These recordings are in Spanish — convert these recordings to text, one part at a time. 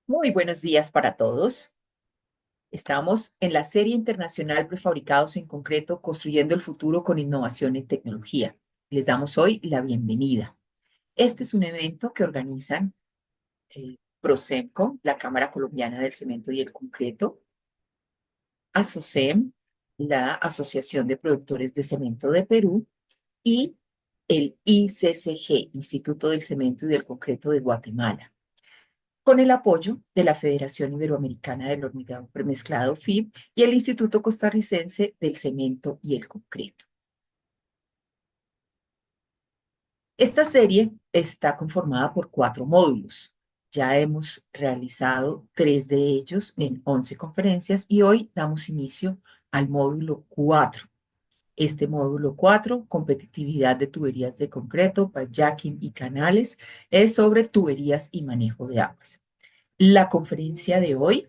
Muy buenos días para todos. Estamos en la serie internacional Prefabricados en Concreto, construyendo el futuro con innovación y tecnología. Les damos hoy la bienvenida. Este es un evento que organizan Procemco, la Cámara Colombiana del Cemento y el Concreto, ASOCEM, la Asociación de Productores de Cemento de Perú, y el ICCG, Instituto del Cemento y del Concreto de Guatemala, con el apoyo de la Federación Iberoamericana del Hormigón Premezclado FIB y el Instituto Costarricense del Cemento y el Concreto. Esta serie está conformada por 4 módulos. Ya hemos realizado 3 de ellos en 11 conferencias y hoy damos inicio al módulo 4. Este módulo 4, competitividad de tuberías de concreto, pipejacking y canales, es sobre tuberías y manejo de aguas. La conferencia de hoy,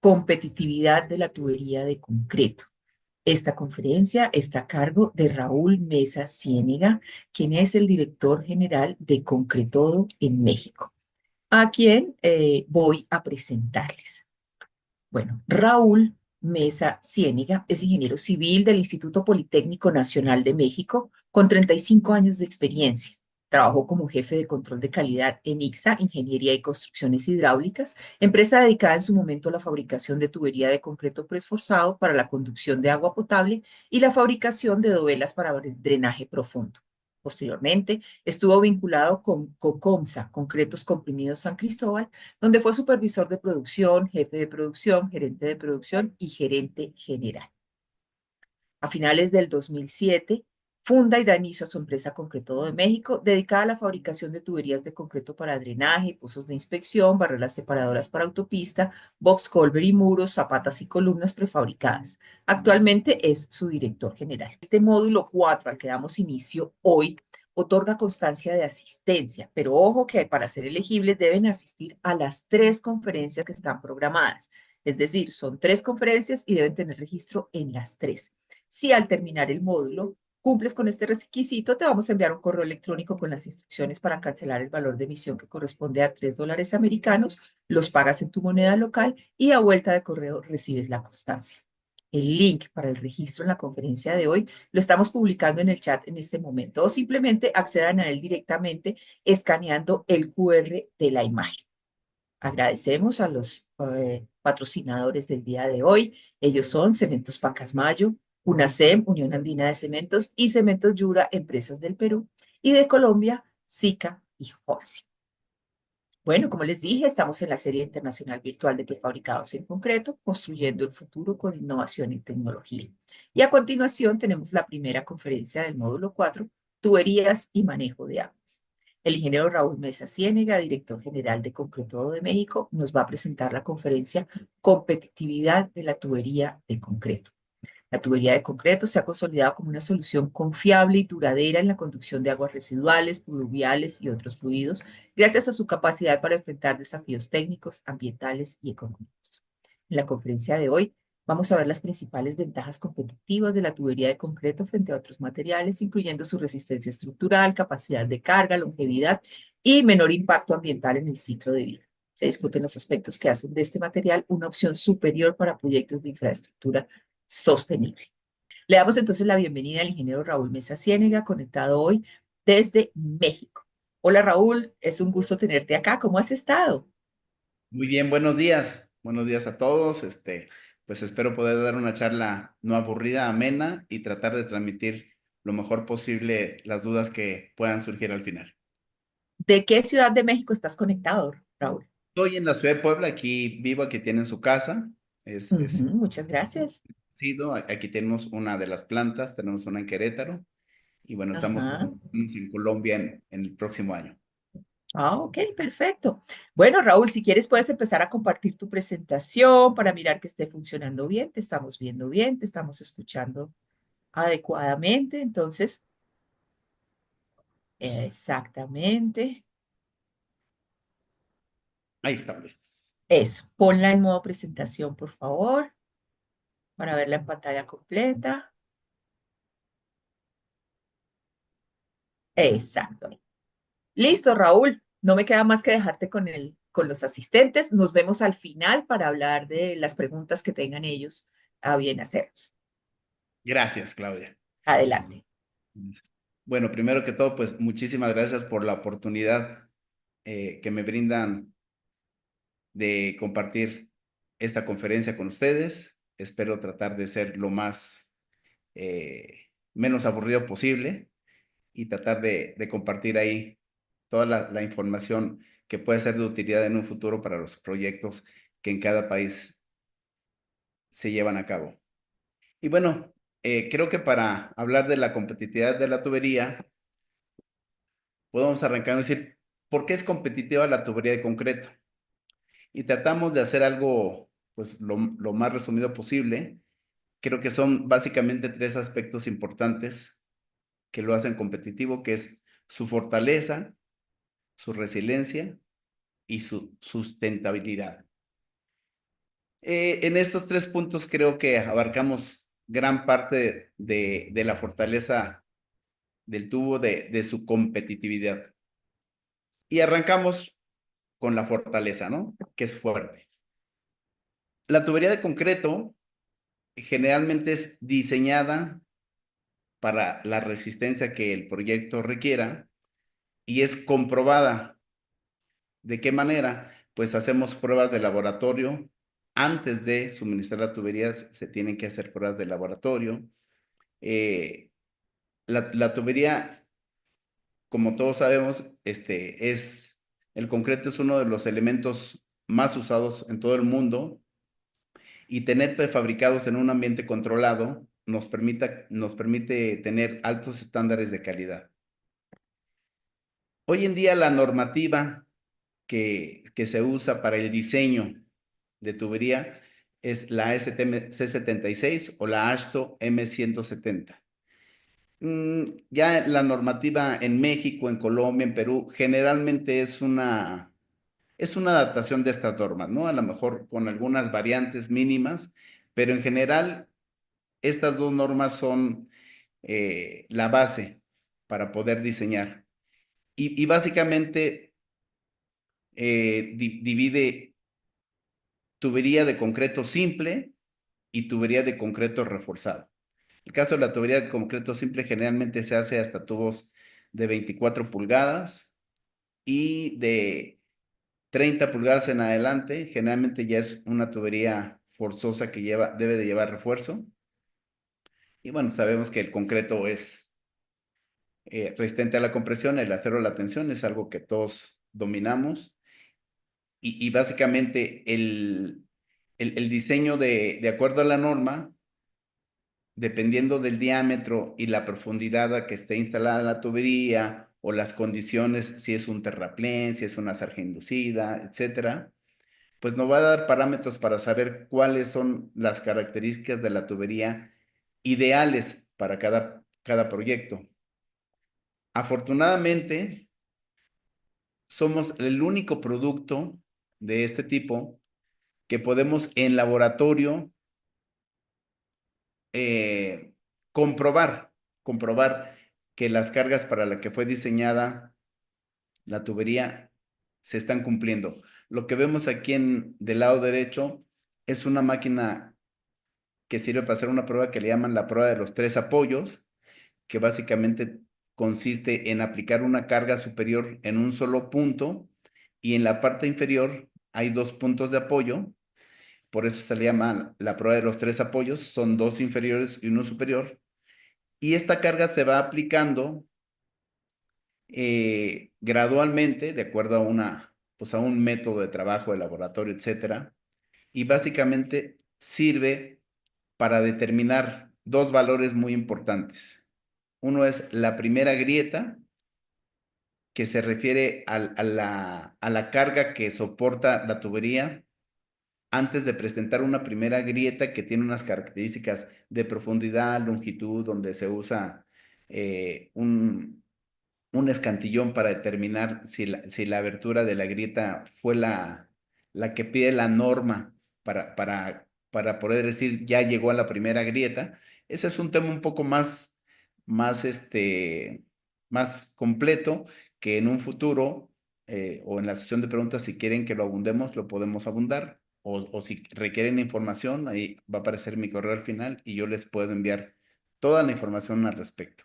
competitividad de la tubería de concreto. Esta conferencia está a cargo de Raúl Mesa Ciénega, quien es el director general de Concretodo en México, a quien voy a presentarles. Bueno, Raúl Mesa Ciénega es ingeniero civil del Instituto Politécnico Nacional de México con 35 años de experiencia. Trabajó como jefe de control de calidad en ICSA, Ingeniería y Construcciones Hidráulicas, empresa dedicada en su momento a la fabricación de tubería de concreto preesforzado para la conducción de agua potable y la fabricación de dovelas para drenaje profundo. Posteriormente, estuvo vinculado con COCOMSA, Concretos Comprimidos San Cristóbal, donde fue supervisor de producción, jefe de producción, gerente de producción y gerente general. A finales del 2007, funda y da inicio a su empresa Concretodo de México, dedicada a la fabricación de tuberías de concreto para drenaje, pozos de inspección, barreras separadoras para autopista, box culvert y muros, zapatas y columnas prefabricadas. Actualmente es su director general. Este módulo 4 al que damos inicio hoy otorga constancia de asistencia, pero ojo que para ser elegibles deben asistir a las 3 conferencias que están programadas. Es decir, son 3 conferencias y deben tener registro en las 3. Si al terminar el módulo cumples con este requisito, te vamos a enviar un correo electrónico con las instrucciones para cancelar el valor de emisión que corresponde a $3 americanos, los pagas en tu moneda local y a vuelta de correo recibes la constancia. El link para el registro en la conferencia de hoy lo estamos publicando en el chat en este momento o simplemente accedan a él directamente escaneando el QR de la imagen. Agradecemos a los patrocinadores del día de hoy. Ellos son Cementos Pacasmayo, UNACEM, Unión Andina de Cementos, y Cementos Yura, Empresas del Perú, y de Colombia, SICA y Holcim. Bueno, como les dije, estamos en la serie internacional virtual de prefabricados en concreto, construyendo el futuro con innovación y tecnología. Y a continuación tenemos la primera conferencia del módulo 4, tuberías y manejo de aguas. El ingeniero Raúl Mesa Ciénega, director general de Concretodo de México, nos va a presentar la conferencia Competitividad de la tubería de concreto. La tubería de concreto se ha consolidado como una solución confiable y duradera en la conducción de aguas residuales, pluviales y otros fluidos, gracias a su capacidad para enfrentar desafíos técnicos, ambientales y económicos. En la conferencia de hoy vamos a ver las principales ventajas competitivas de la tubería de concreto frente a otros materiales, incluyendo su resistencia estructural, capacidad de carga, longevidad y menor impacto ambiental en el ciclo de vida. Se discuten los aspectos que hacen de este material una opción superior para proyectos de infraestructura sostenible. Le damos entonces la bienvenida al ingeniero Raúl Mesa Ciénega, conectado hoy desde México. Hola Raúl, es un gusto tenerte acá. ¿Cómo has estado? Muy bien, buenos días. Buenos días a todos. Pues espero poder dar una charla no aburrida, amena y tratar de transmitir lo mejor posible las dudas que puedan surgir al final. ¿De qué ciudad de México estás conectado, Raúl? Estoy en la ciudad de Puebla, aquí vivo, aquí tienen su casa. Es Muchas gracias. sido, aquí tenemos una de las plantas, tenemos una en Querétaro y bueno, estamos Ajá. en Colombia en el próximo año. Ah, ok, perfecto. Bueno, Raúl, si quieres puedes empezar a compartir tu presentación para mirar que esté funcionando bien. Te estamos viendo bien, te estamos escuchando adecuadamente. Entonces, exactamente Ahí están listos. eso. Ponla en modo presentación, por favor, para verla en pantalla completa. Exacto. Listo, Raúl. No me queda más que dejarte con los asistentes. Nos vemos al final para hablar de las preguntas que tengan ellos a bien hacernos. Gracias, Claudia. Adelante. Bueno, primero que todo, pues muchísimas gracias por la oportunidad que me brindan de compartir esta conferencia con ustedes. Espero tratar de ser lo más menos aburrido posible y tratar de compartir ahí toda la información que puede ser de utilidad en un futuro para los proyectos que en cada país se llevan a cabo. Y bueno, creo que para hablar de la competitividad de la tubería, podemos arrancar y decir, ¿por qué es competitiva la tubería de concreto? Y tratamos de hacer algo, pues, lo más resumido posible. Creo que son básicamente tres aspectos importantes que lo hacen competitivo, que es su fortaleza, su resiliencia y su sustentabilidad. En estos tres puntos creo que abarcamos gran parte de la fortaleza del tubo, de su competitividad. Y arrancamos con la fortaleza, ¿no? Que es fuerte. La tubería de concreto generalmente es diseñada para la resistencia que el proyecto requiera y es comprobada. ¿De qué manera? Pues hacemos pruebas de laboratorio. Antes de suministrar la tubería se tienen que hacer pruebas de laboratorio. Eh, la tubería, como todos sabemos, el concreto es uno de los elementos más usados en todo el mundo y tener prefabricados en un ambiente controlado nos permite tener altos estándares de calidad. Hoy en día la normativa que se usa para el diseño de tubería es la STM C76 o la AASHTO M170. Ya la normativa en México, en Colombia, en Perú, generalmente es una adaptación de estas normas, ¿no? A lo mejor con algunas variantes mínimas, pero en general estas dos normas son la base para poder diseñar. Y básicamente divide tubería de concreto simple y tubería de concreto reforzado. El caso de la tubería de concreto simple generalmente se hace hasta tubos de 24 pulgadas y de 30 pulgadas en adelante. Generalmente ya es una tubería forzosa que debe de llevar refuerzo. Y bueno, sabemos que el concreto es resistente a la compresión, el acero a la tensión es algo que todos dominamos. Y básicamente el diseño de acuerdo a la norma, dependiendo del diámetro y la profundidad a que esté instalada la tubería o las condiciones, si es un terraplén, si es una zarja inducida, etcétera, pues nos va a dar parámetros para saber cuáles son las características de la tubería ideales para cada proyecto. Afortunadamente, somos el único producto de este tipo que podemos en laboratorio eh, comprobar, comprobar que las cargas para la que fue diseñada la tubería se están cumpliendo. Lo que vemos aquí del lado derecho es una máquina que sirve para hacer una prueba que le llaman la prueba de los tres apoyos, que básicamente consiste en aplicar una carga superior en un solo punto y en la parte inferior hay dos puntos de apoyo. Por eso se le llama la prueba de los tres apoyos. Son dos inferiores y uno superior. Y esta carga se va aplicando gradualmente, de acuerdo a pues a un método de trabajo de laboratorio, etcétera. Y básicamente sirve para determinar dos valores muy importantes. Uno es la primera grieta que se refiere a la carga que soporta la tubería antes de presentar una primera grieta que tiene unas características de profundidad, longitud, donde se usa un escantillón para determinar si la abertura de la grieta fue la que pide la norma para poder decir ya llegó a la primera grieta. Ese es un tema un poco más, más completo que en un futuro o en la sesión de preguntas, si quieren que lo abundemos, lo podemos abundar. O si requieren información, ahí va a aparecer mi correo al final y yo les puedo enviar toda la información al respecto.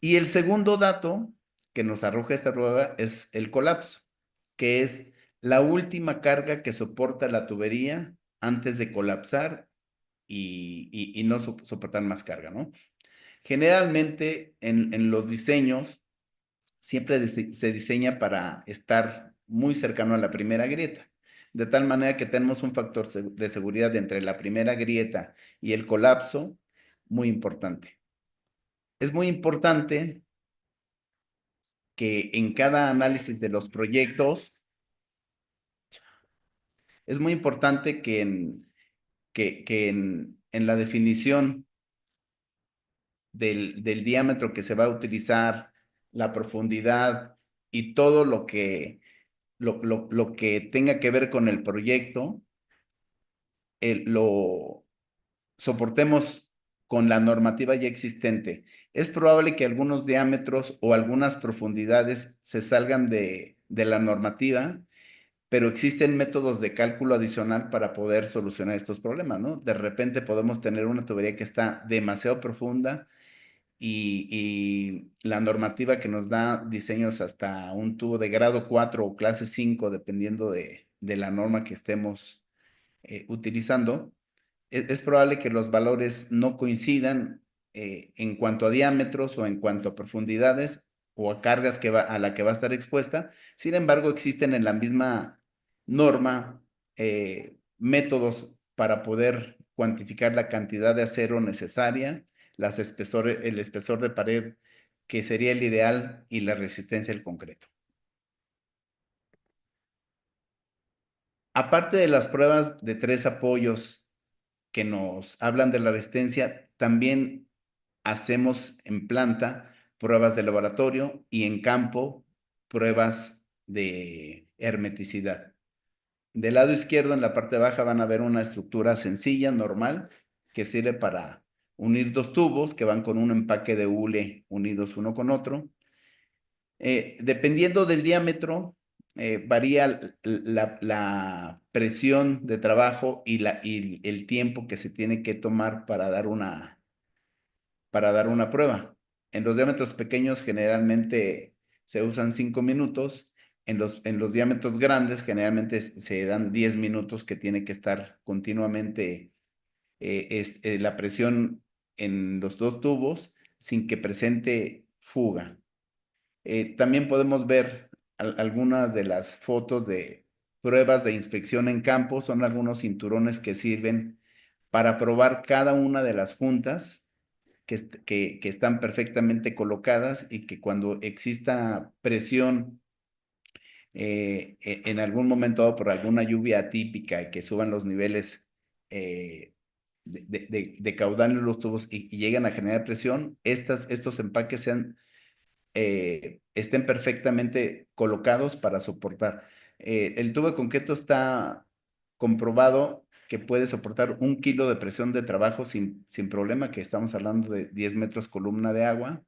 Y el segundo dato que nos arroja esta prueba es el colapso, que es la última carga que soporta la tubería antes de colapsar y no soportar más carga, ¿no? Generalmente en los diseños siempre se diseña para estar muy cercano a la primera grieta, de tal manera que tenemos un factor de seguridad entre la primera grieta y el colapso muy importante. Es muy importante que en cada análisis de los proyectos, es muy importante que en la definición del diámetro que se va a utilizar, la profundidad y todo lo que tenga que ver con el proyecto, lo soportemos con la normativa ya existente. Es probable que algunos diámetros o algunas profundidades se salgan de la normativa, pero existen métodos de cálculo adicional para poder solucionar estos problemas, ¿no? De repente podemos tener una tubería que está demasiado profunda y la normativa que nos da diseños hasta un tubo de grado 4 o clase 5, dependiendo de la norma que estemos utilizando, es probable que los valores no coincidan en cuanto a diámetros o en cuanto a profundidades o a cargas a la que va a estar expuesta. Sin embargo, existen en la misma norma métodos para poder cuantificar la cantidad de acero necesaria, el espesor de pared que sería el ideal y la resistencia al concreto. Aparte de las pruebas de 3 apoyos que nos hablan de la resistencia, también hacemos en planta pruebas de laboratorio y en campo pruebas de hermeticidad. Del lado izquierdo, en la parte baja, van a ver una estructura sencilla, normal, que sirve para unir 2 tubos que van con un empaque de hule unidos uno con otro. Dependiendo del diámetro, varía la presión de trabajo y el tiempo que se tiene que tomar para dar una prueba. En los diámetros pequeños generalmente se usan 5 minutos. En los diámetros grandes generalmente se dan 10 minutos, que tiene que estar continuamente la presión en los 2 tubos sin que presente fuga. También podemos ver algunas de las fotos de pruebas de inspección en campo. Son algunos cinturones que sirven para probar cada una de las juntas que están perfectamente colocadas y que cuando exista presión en algún momento dado por alguna lluvia atípica y que suban los niveles de caudal en los tubos y llegan a generar presión, estos empaques estén perfectamente colocados para soportar. El tubo de concreto está comprobado que puede soportar 1 kilo de presión de trabajo sin problema, que estamos hablando de 10 metros columna de agua.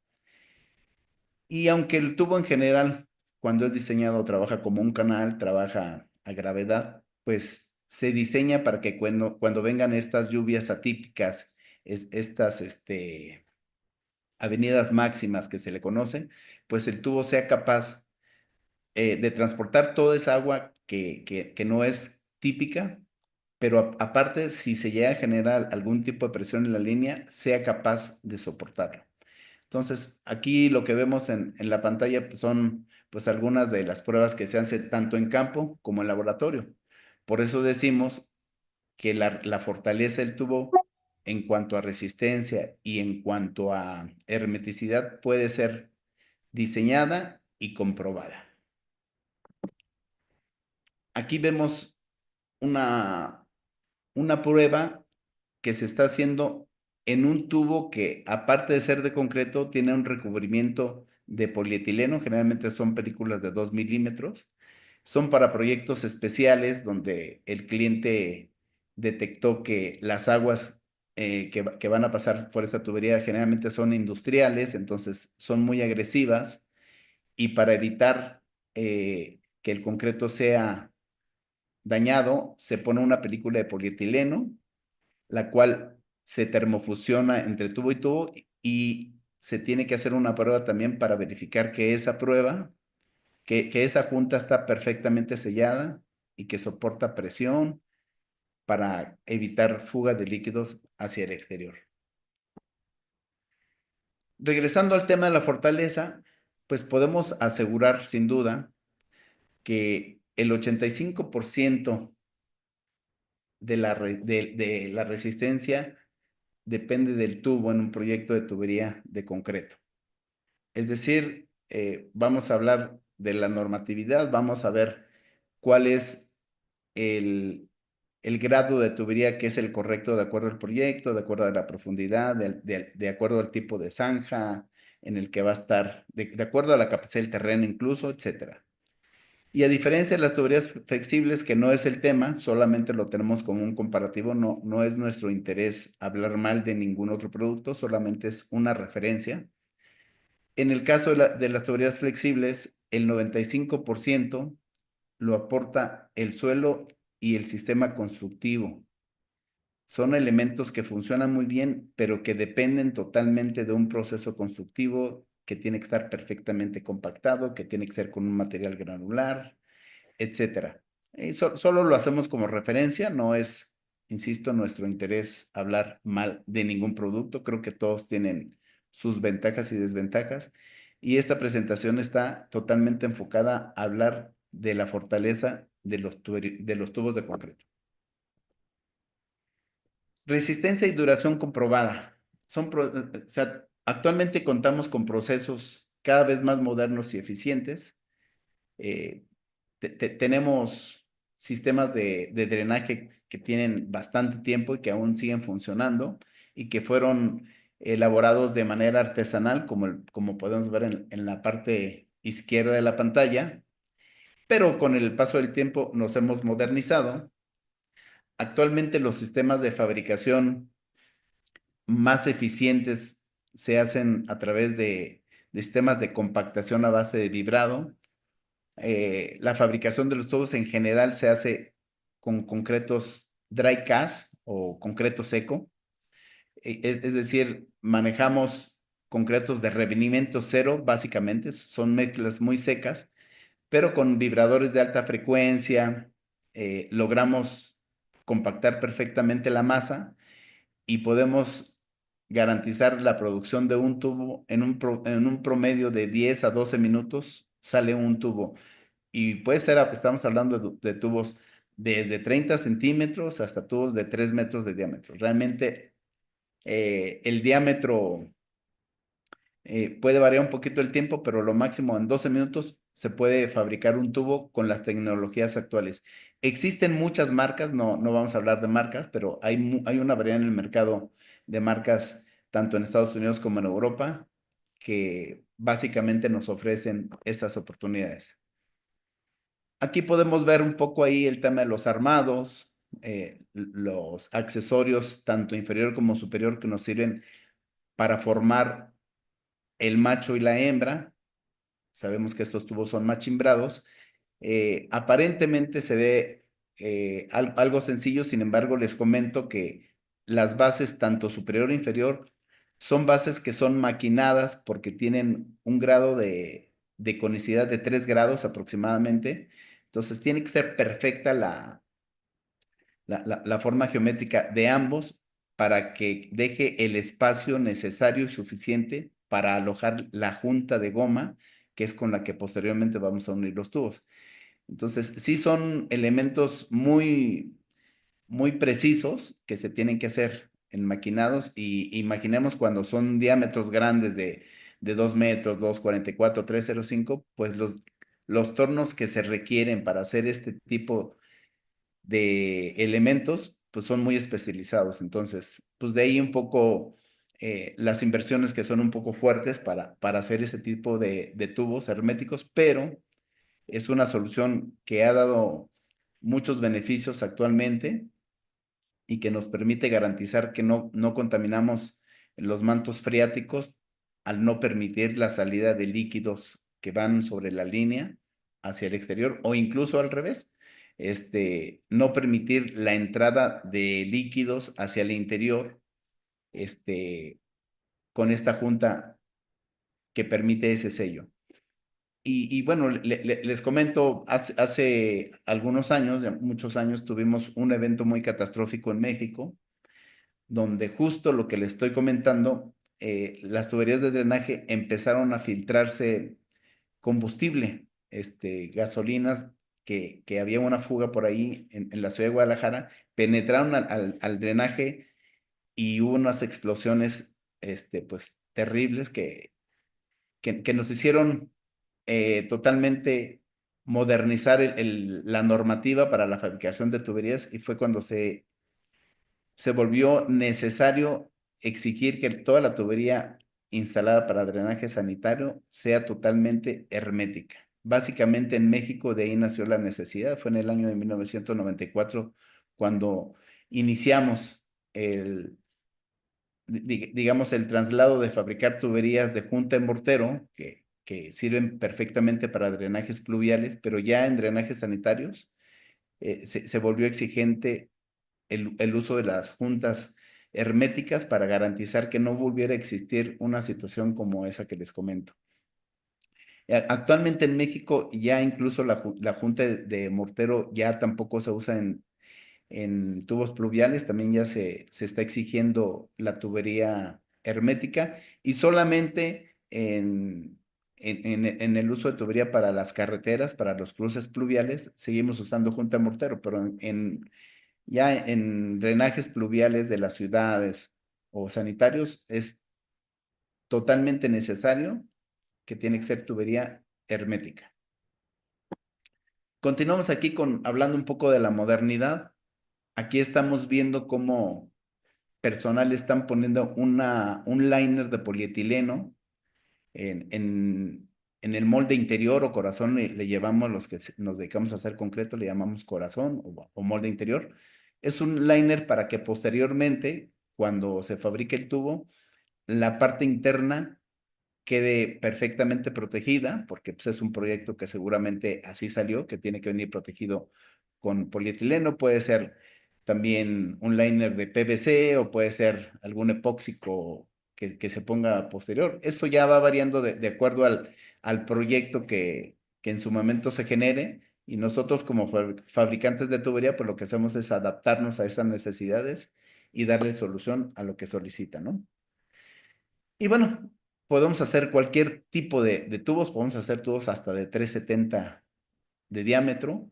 Y aunque el tubo en general, cuando es diseñado, trabaja como un canal, trabaja a gravedad, pues se diseña para que cuando vengan estas lluvias atípicas, estas avenidas máximas que se le conoce, pues el tubo sea capaz de transportar toda esa agua que no es típica, pero aparte, si se llega a generar algún tipo de presión en la línea, sea capaz de soportarlo. Entonces, aquí lo que vemos en la pantalla, pues, son pues algunas de las pruebas que se hacen tanto en campo como en laboratorio. Por eso decimos que la fortaleza del tubo en cuanto a resistencia y en cuanto a hermeticidad puede ser diseñada y comprobada. Aquí vemos una prueba que se está haciendo en un tubo que, aparte de ser de concreto, tiene un recubrimiento de polietileno. Generalmente son películas de 2 milímetros. Son para proyectos especiales donde el cliente detectó que las aguas que van a pasar por esta tubería generalmente son industriales, entonces son muy agresivas, y para evitar que el concreto sea dañado, se pone una película de polietileno, la cual se termofusiona entre tubo y tubo, y se tiene que hacer una prueba también para verificar que esa prueba, que esa junta está perfectamente sellada y que soporta presión para evitar fuga de líquidos hacia el exterior. Regresando al tema de la fortaleza, pues podemos asegurar sin duda que el 85% de la resistencia depende del tubo en un proyecto de tubería de concreto. Es decir, vamos a hablar de la normatividad, vamos a ver cuál es el, el grado de tubería que es el correcto de acuerdo al proyecto, de acuerdo a la profundidad, de acuerdo al tipo de zanja en el que va a estar, de acuerdo a la capacidad del terreno incluso, etcétera. Y a diferencia de las tuberías flexibles, que no es el tema, solamente lo tenemos como un comparativo, no es nuestro interés hablar mal de ningún otro producto, solamente es una referencia. En el caso de las tuberías flexibles, el 95% lo aporta el suelo y el sistema constructivo. Son elementos que funcionan muy bien, pero que dependen totalmente de un proceso constructivo que tiene que estar perfectamente compactado, que tiene que ser con un material granular, etcétera. Solo lo hacemos como referencia, no es, insisto, nuestro interés hablar mal de ningún producto. Creo que todos tienen sus ventajas y desventajas. Y esta presentación está totalmente enfocada a hablar de la fortaleza de los tubos de concreto. Resistencia y duración comprobada. O sea, actualmente contamos con procesos cada vez más modernos y eficientes. Eh, tenemos sistemas de drenaje que tienen bastante tiempo y que aún siguen funcionando y que fueron elaborados de manera artesanal, como podemos ver en la parte izquierda de la pantalla, pero con el paso del tiempo nos hemos modernizado. Actualmente los sistemas de fabricación más eficientes se hacen a través de sistemas de compactación a base de vibrado. La fabricación de los tubos en general se hace con concretos dry cast o concreto seco. Es decir, manejamos concretos de revenimiento cero, básicamente, son mezclas muy secas, pero con vibradores de alta frecuencia logramos compactar perfectamente la masa y podemos garantizar la producción de un tubo en un promedio de 10 a 12 minutos, sale un tubo. Y puede ser, estamos hablando de tubos desde 30 centímetros hasta tubos de 3 metros de diámetro. Realmente el diámetro puede variar un poquito el tiempo, pero lo máximo en 12 minutos se puede fabricar un tubo con las tecnologías actuales. Existen muchas marcas, no vamos a hablar de marcas, pero hay una variedad en el mercado de marcas, tanto en Estados Unidos como en Europa, que básicamente nos ofrecen esas oportunidades. Aquí podemos ver un poco ahí el tema de los armados, los accesorios, tanto inferior como superior, que nos sirven para formar el macho y la hembra. Sabemos que estos tubos son machimbrados. Aparentemente se ve algo sencillo, sin embargo, les comento que las bases, tanto superior e inferior, son bases que son maquinadas porque tienen un grado de conicidad de 3 grados aproximadamente. Entonces, tiene que ser perfecta la forma geométrica de ambos para que deje el espacio necesario y suficiente para alojar la junta de goma, que es con la que posteriormente vamos a unir los tubos. Entonces, sí son elementos muy precisos que se tienen que hacer en maquinados, y imaginemos cuando son diámetros grandes de 2 metros, 2,44, 3,05, pues los tornos que se requieren para hacer este tipo de elementos, pues son muy especializados. Entonces, pues de ahí un poco las inversiones que son un poco fuertes para hacer ese tipo de tubos herméticos, pero es una solución que ha dado muchos beneficios actualmente y que nos permite garantizar que no contaminamos los mantos freáticos al no permitir la salida de líquidos que van sobre la línea hacia el exterior o incluso al revés. No permitir la entrada de líquidos hacia el interior, con esta junta que permite ese sello. Y bueno, les comento, hace algunos años, ya muchos años, tuvimos un evento muy catastrófico en México, donde justo lo que le estoy comentando, las tuberías de drenaje empezaron a filtrarse combustible, gasolinas, que había una fuga por ahí en la ciudad de Guadalajara, penetraron al drenaje y hubo unas explosiones, pues terribles que nos hicieron totalmente modernizar la normativa para la fabricación de tuberías y fue cuando se volvió necesario exigir que toda la tubería instalada para drenaje sanitario sea totalmente hermética. Básicamente en México de ahí nació la necesidad. Fue en el año de 1994 cuando iniciamos digamos, el traslado de fabricar tuberías de junta en mortero, que sirven perfectamente para drenajes pluviales, pero ya en drenajes sanitarios se volvió exigente el uso de las juntas herméticas para garantizar que no volviera a existir una situación como esa que les comento. Actualmente en México ya incluso la junta de mortero ya tampoco se usa en tubos pluviales, también ya se está exigiendo la tubería hermética y solamente en el uso de tubería para las carreteras, para los cruces pluviales, seguimos usando junta de mortero, pero ya en drenajes pluviales de las ciudades o sanitarios es totalmente necesario que tiene que ser tubería hermética. Continuamos aquí hablando un poco de la modernidad. Aquí estamos viendo cómo personal están poniendo un liner de polietileno en el molde interior o corazón, le llevamos los que nos dedicamos a hacer concreto, le llamamos corazón o molde interior. Es un liner para que posteriormente, cuando se fabrique el tubo, la parte interna quede perfectamente protegida, porque pues, es un proyecto que seguramente así salió, que tiene que venir protegido con polietileno, puede ser también un liner de PVC o puede ser algún epóxico que se ponga posterior. Eso ya va variando de acuerdo al proyecto que en su momento se genere y nosotros como fabricantes de tubería, pues lo que hacemos es adaptarnos a esas necesidades y darle solución a lo que solicitan, ¿no? Y bueno, podemos hacer cualquier tipo de tubos, podemos hacer tubos hasta de 370 de diámetro,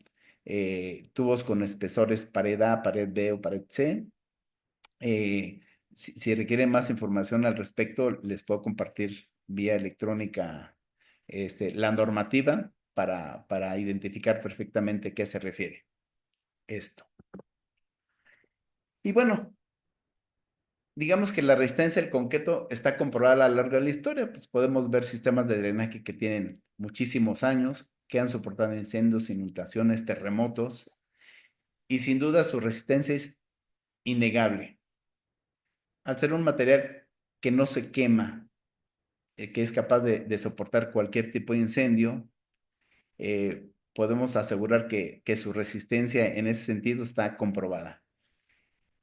tubos con espesores pared A, pared B o pared C. Si requieren más información al respecto, les puedo compartir vía electrónica la normativa para identificar perfectamente a qué se refiere esto. Y bueno, digamos que la resistencia al concreto está comprobada a lo largo de la historia, pues podemos ver sistemas de drenaje que tienen muchísimos años, que han soportado incendios, inundaciones, terremotos, y sin duda su resistencia es innegable. Al ser un material que no se quema, que es capaz de soportar cualquier tipo de incendio, podemos asegurar que su resistencia en ese sentido está comprobada.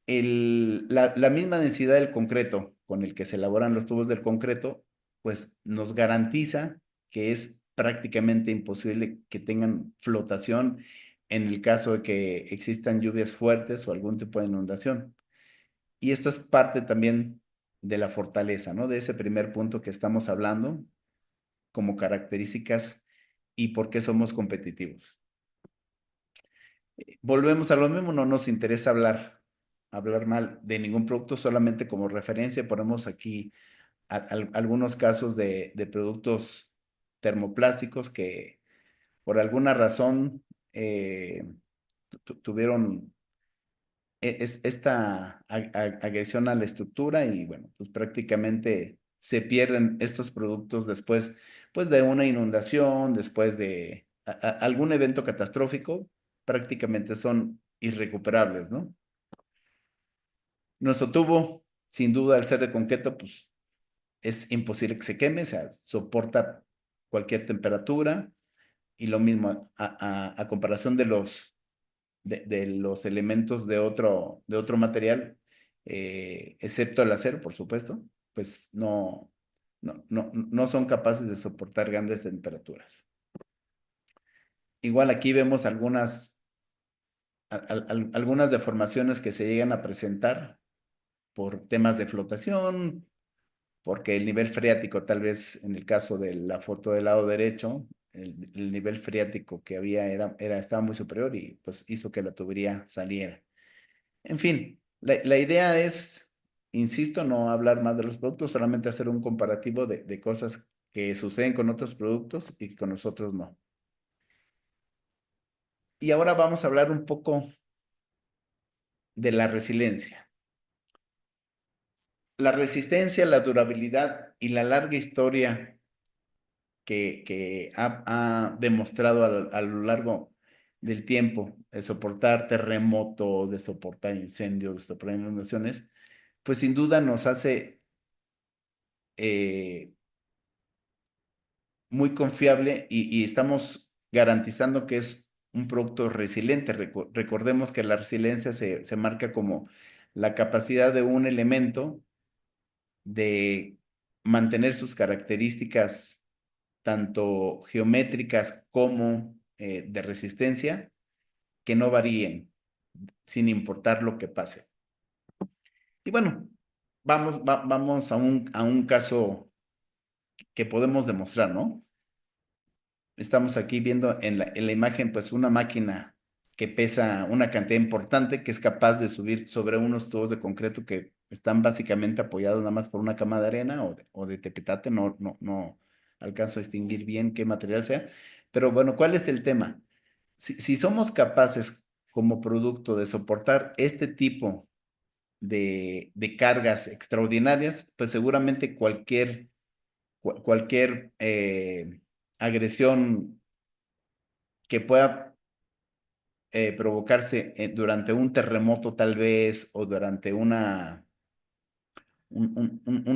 La misma densidad del concreto con el que se elaboran los tubos del concreto, pues nos garantiza que es prácticamente imposible que tengan flotación en el caso de que existan lluvias fuertes o algún tipo de inundación. Y esto es parte también de la fortaleza, ¿no? De ese primer punto que estamos hablando como características y por qué somos competitivos. Volvemos a lo mismo, no nos interesa hablar mal de ningún producto, solamente como referencia ponemos aquí algunos casos de productos termoplásticos que por alguna razón tuvieron esta agresión a la estructura y bueno, pues prácticamente se pierden estos productos después, pues de una inundación, después de algún evento catastrófico, prácticamente son irrecuperables, ¿no? Nuestro tubo, sin duda, al ser de concreto, pues es imposible que se queme, o sea, soporta cualquier temperatura y lo mismo a comparación de los elementos de otro material, excepto el acero, por supuesto, pues no son capaces de soportar grandes temperaturas. Igual aquí vemos algunas deformaciones que se llegan a presentar por temas de flotación, porque el nivel freático, tal vez en el caso de la foto del lado derecho, el nivel freático que había estaba muy superior y pues hizo que la tubería saliera. En fin, la idea es, insisto, no hablar más de los productos, solamente hacer un comparativo de cosas que suceden con otros productos y que con nosotros no. Y ahora vamos a hablar un poco de la resiliencia. La resistencia, la durabilidad y la larga historia que ha demostrado a lo largo del tiempo de soportar terremotos, de soportar incendios, de soportar inundaciones, pues sin duda nos hace eh, muy confiable y estamos garantizando que es un producto resiliente. Recordemos que la resiliencia se marca como la capacidad de un elemento de mantener sus características tanto geométricas como de resistencia, que no varíen sin importar lo que pase. Y bueno, vamos a un caso que podemos demostrar, ¿no? Estamos aquí viendo en la imagen, pues una máquina que pesa una cantidad importante, que es capaz de subir sobre unos tubos de concreto que están básicamente apoyados nada más por una cama de arena o de tepetate, no alcanzo a distinguir bien qué material sea. Pero bueno, ¿cuál es el tema? Si somos capaces como producto de soportar este tipo de cargas extraordinarias, pues seguramente cualquier agresión que pueda provocarse durante un terremoto tal vez o durante un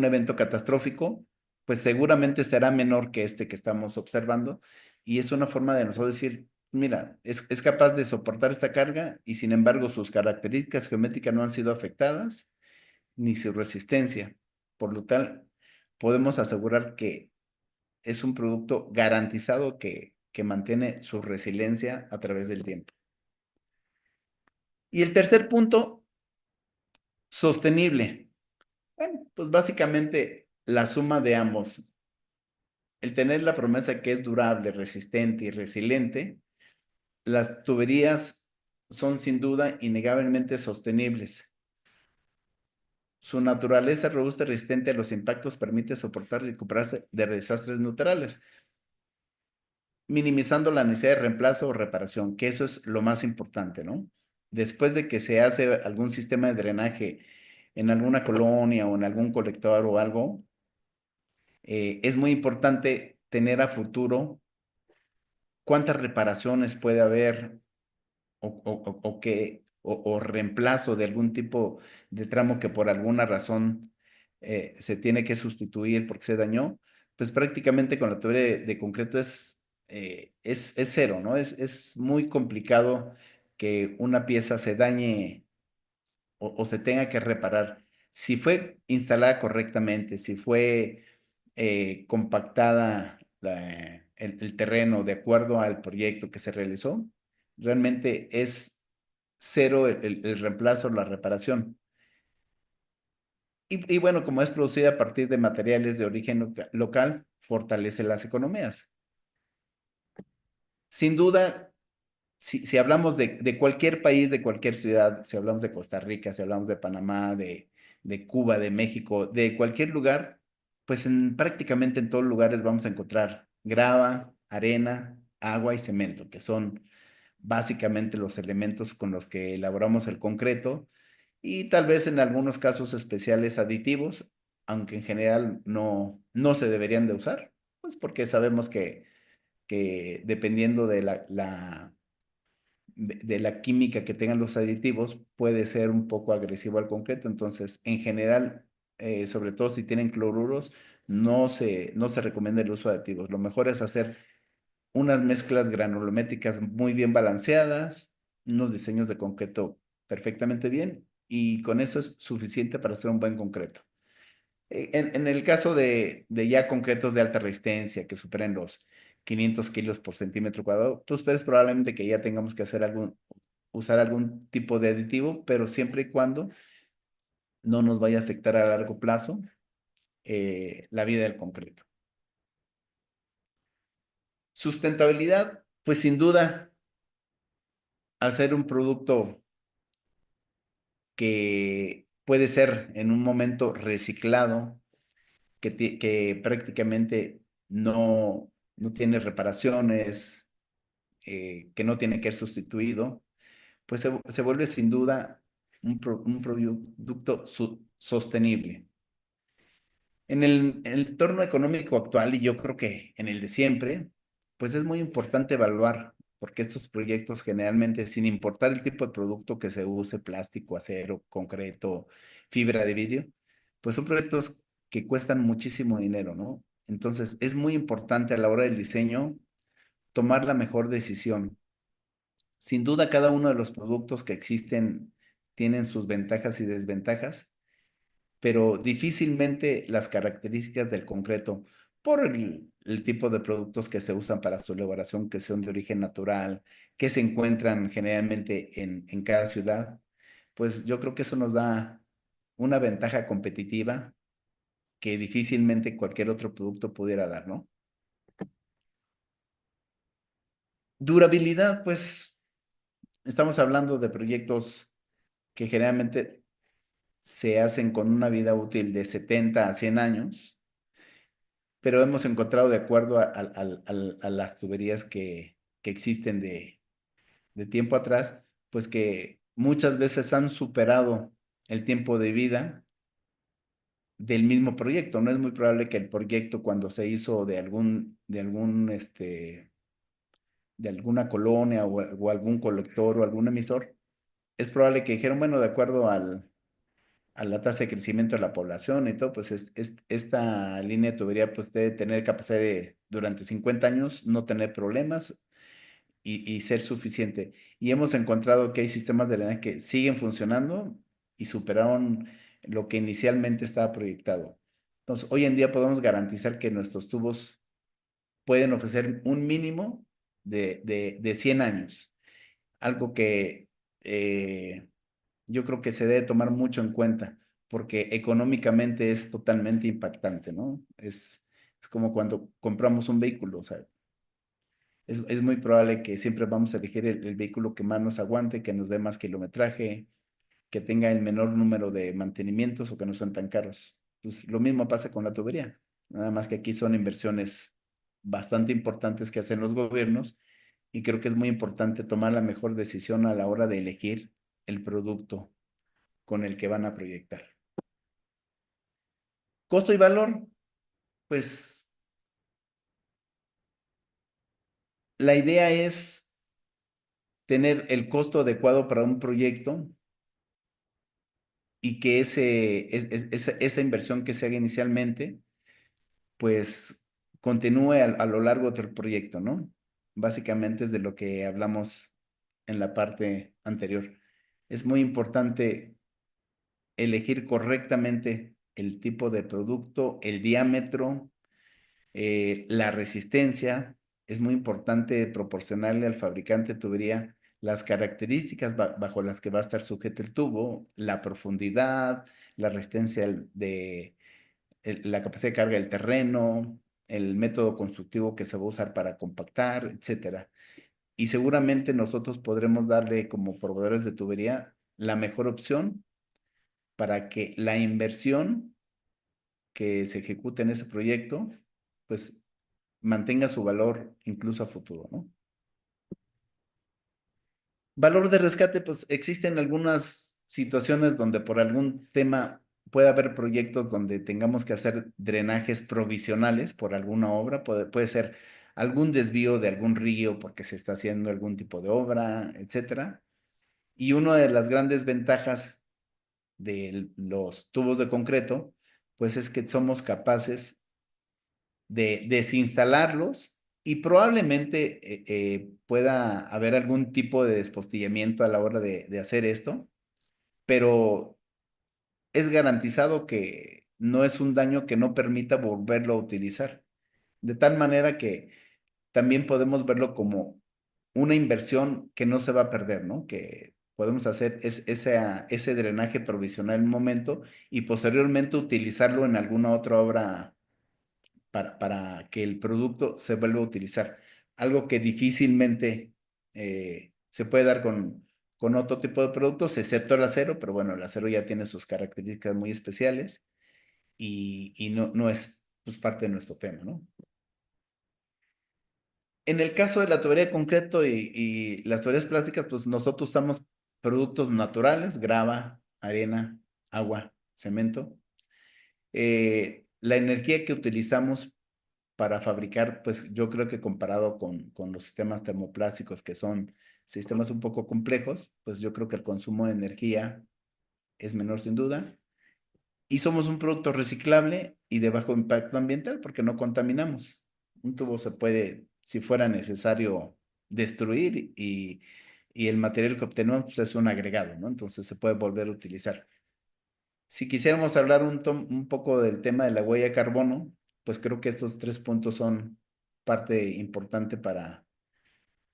evento catastrófico, pues seguramente será menor que este que estamos observando y es una forma de nosotros decir, mira, es capaz de soportar esta carga y sin embargo sus características geométricas no han sido afectadas ni su resistencia. Por lo tal, podemos asegurar que es un producto garantizado que mantiene su resiliencia a través del tiempo. Y el tercer punto, sostenible. Bueno, pues básicamente la suma de ambos. El tener la promesa que es durable, resistente y resiliente, las tuberías son sin duda innegablemente sostenibles. Su naturaleza robusta y resistente a los impactos permite soportar y recuperarse de desastres naturales, minimizando la necesidad de reemplazo o reparación, que eso es lo más importante, ¿no? Después de que se hace algún sistema de drenaje en alguna colonia o en algún colector o algo, es muy importante tener a futuro cuántas reparaciones puede haber o reemplazo de algún tipo de tramo que por alguna razón se tiene que sustituir porque se dañó, pues prácticamente con la tubería de concreto es cero, ¿no? Es muy complicado que una pieza se dañe o se tenga que reparar. Si fue instalada correctamente, si fue compactada el terreno de acuerdo al proyecto que se realizó, realmente es cero el reemplazo o la reparación. Y bueno, como es producida a partir de materiales de origen local, fortalece las economías. Sin duda, si hablamos de cualquier país, de cualquier ciudad, si hablamos de Costa Rica, si hablamos de Panamá, de Cuba, de México, de cualquier lugar, pues en prácticamente en todos lugares vamos a encontrar grava, arena, agua y cemento, que son básicamente los elementos con los que elaboramos el concreto y tal vez en algunos casos especiales aditivos, aunque en general no se deberían de usar, pues porque sabemos que dependiendo de de la química que tengan los aditivos, puede ser un poco agresivo al concreto. Entonces, en general, sobre todo si tienen cloruros, no se recomienda el uso de aditivos. Lo mejor es hacer unas mezclas granulométricas muy bien balanceadas, unos diseños de concreto perfectamente bien, y con eso es suficiente para hacer un buen concreto. En el caso de ya concretos de alta resistencia que superen los 500 kilos por centímetro cuadrado, pues es probablemente que ya tengamos que usar algún tipo de aditivo, pero siempre y cuando no nos vaya a afectar a largo plazo la vida del concreto. Sustentabilidad, pues sin duda, al ser un producto que puede ser en un momento reciclado, que prácticamente no tiene reparaciones, que no tiene que ser sustituido, pues se vuelve sin duda un producto sostenible. En el entorno económico actual, y yo creo que en el de siempre, pues es muy importante evaluar, porque estos proyectos generalmente, sin importar el tipo de producto que se use, plástico, acero, concreto, fibra de vidrio, pues son proyectos que cuestan muchísimo dinero, ¿no? Entonces, es muy importante a la hora del diseño tomar la mejor decisión. Sin duda, cada uno de los productos que existen tienen sus ventajas y desventajas, pero difícilmente las características del concreto, por el tipo de productos que se usan para su elaboración, que son de origen natural, que se encuentran generalmente en cada ciudad, pues yo creo que eso nos da una ventaja competitiva que difícilmente cualquier otro producto pudiera dar, ¿no? Durabilidad, pues estamos hablando de proyectos que generalmente se hacen con una vida útil de 70 a 100 años, pero hemos encontrado de acuerdo a las tuberías que existen de tiempo atrás, pues que muchas veces han superado el tiempo de vida del mismo proyecto. No es muy probable que el proyecto cuando se hizo de alguna colonia o algún colector o algún emisor, es probable que dijeron, bueno, de acuerdo a la tasa de crecimiento de la población y todo, pues esta línea de tubería pues debe tener capacidad de durante 50 años no tener problemas y ser suficiente. Y hemos encontrado que hay sistemas de drenaje que siguen funcionando y superaron lo que inicialmente estaba proyectado. Entonces, hoy en día podemos garantizar que nuestros tubos pueden ofrecer un mínimo de 100 años, algo que yo creo que se debe tomar mucho en cuenta, porque económicamente es totalmente impactante, ¿no? Es como cuando compramos un vehículo, o sea, es muy probable que siempre vamos a elegir el vehículo que más nos aguante, que nos dé más kilometraje, que tenga el menor número de mantenimientos o que no sean tan caros. Pues lo mismo pasa con la tubería, nada más que aquí son inversiones bastante importantes que hacen los gobiernos y creo que es muy importante tomar la mejor decisión a la hora de elegir el producto con el que van a proyectar. Costo y valor, pues la idea es tener el costo adecuado para un proyecto y que esa inversión que se haga inicialmente, pues continúe a lo largo del proyecto, ¿no? Básicamente es de lo que hablamos en la parte anterior. Es muy importante elegir correctamente el tipo de producto, el diámetro, la resistencia. Es muy importante proporcionarle al fabricante de tubería las características bajo las que va a estar sujeto el tubo, la profundidad, la resistencia la capacidad de carga del terreno, el método constructivo que se va a usar para compactar, etcétera. Y seguramente nosotros podremos darle como proveedores de tubería la mejor opción para que la inversión que se ejecute en ese proyecto, pues mantenga su valor incluso a futuro, ¿no? Valor de rescate, pues existen algunas situaciones donde por algún tema puede haber proyectos donde tengamos que hacer drenajes provisionales por alguna obra, puede ser algún desvío de algún río porque se está haciendo algún tipo de obra, etcétera. Y una de las grandes ventajas de los tubos de concreto, pues es que somos capaces de desinstalarlos y probablemente pueda haber algún tipo de despostillamiento a la hora de hacer esto, pero es garantizado que no es un daño que no permita volverlo a utilizar. De tal manera que también podemos verlo como una inversión que no se va a perder, ¿no? Que podemos hacer ese drenaje provisional en un momento y posteriormente utilizarlo en alguna otra obra para que el producto se vuelva a utilizar. Algo que difícilmente se puede dar con otro tipo de productos, excepto el acero, pero bueno, el acero ya tiene sus características muy especiales y no es pues, parte de nuestro tema, ¿no? En el caso de la tubería de concreto y las tuberías plásticas, pues nosotros usamos productos naturales, grava, arena, agua, cemento. La energía que utilizamos para fabricar, pues yo creo que comparado con los sistemas termoplásticos, que son sistemas un poco complejos, pues yo creo que el consumo de energía es menor sin duda. Y somos un producto reciclable y de bajo impacto ambiental porque no contaminamos. Un tubo se puede, si fuera necesario, destruir y el material que obtenemos pues, es un agregado, ¿no? Entonces se puede volver a utilizar. Si quisiéramos hablar un poco del tema de la huella de carbono, pues creo que estos tres puntos son parte importante para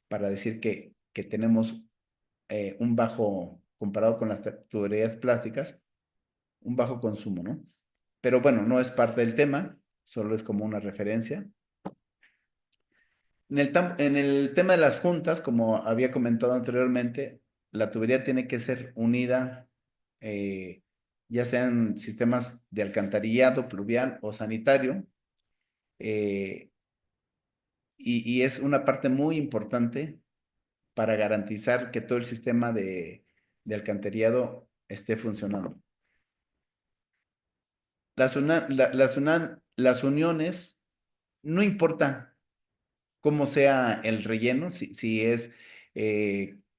decir que tenemos un bajo, comparado con las tuberías plásticas, un bajo consumo, ¿no? Pero bueno, no es parte del tema, solo es como una referencia. En el tema de las juntas, como había comentado anteriormente, la tubería tiene que ser unida, eh, ya sean sistemas de alcantarillado, pluvial o sanitario, eh, y es una parte muy importante para garantizar que todo el sistema de alcantarillado esté funcionando. Las uniones, no importa cómo sea el relleno, si es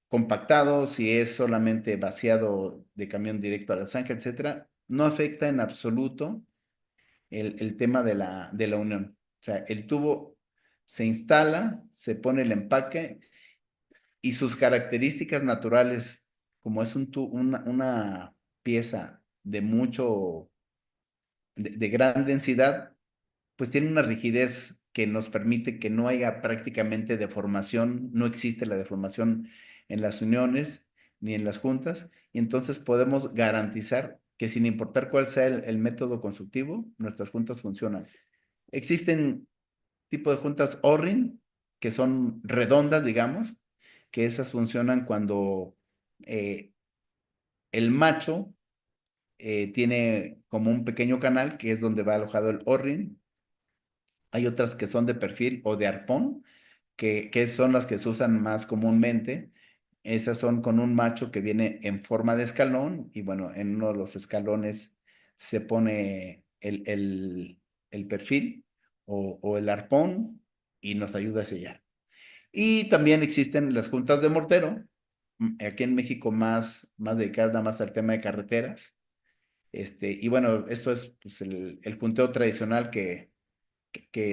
compactado, si es solamente vaciado de camión directo a la zanja, etcétera, no afecta en absoluto el tema de la unión. O sea, el tubo se instala, se pone el empaque y sus características naturales, como es una pieza de de gran densidad, pues tiene una rigidez que nos permite que no haya prácticamente deformación, no existe la deformación en las uniones ni en las juntas, y entonces podemos garantizar que sin importar cuál sea el método constructivo, nuestras juntas funcionan. Existen tipo de juntas O-ring, que son redondas, digamos, que esas funcionan cuando eh, el macho tiene como un pequeño canal, que es donde va alojado el O-ring. Hay otras que son de perfil o de arpón, que son las que se usan más comúnmente. Esas son con un macho que viene en forma de escalón y bueno, en uno de los escalones se pone el perfil o el arpón y nos ayuda a sellar. Y también existen las juntas de mortero, aquí en México más dedicadas nada más al tema de carreteras. Y bueno, esto es pues, el junteo tradicional que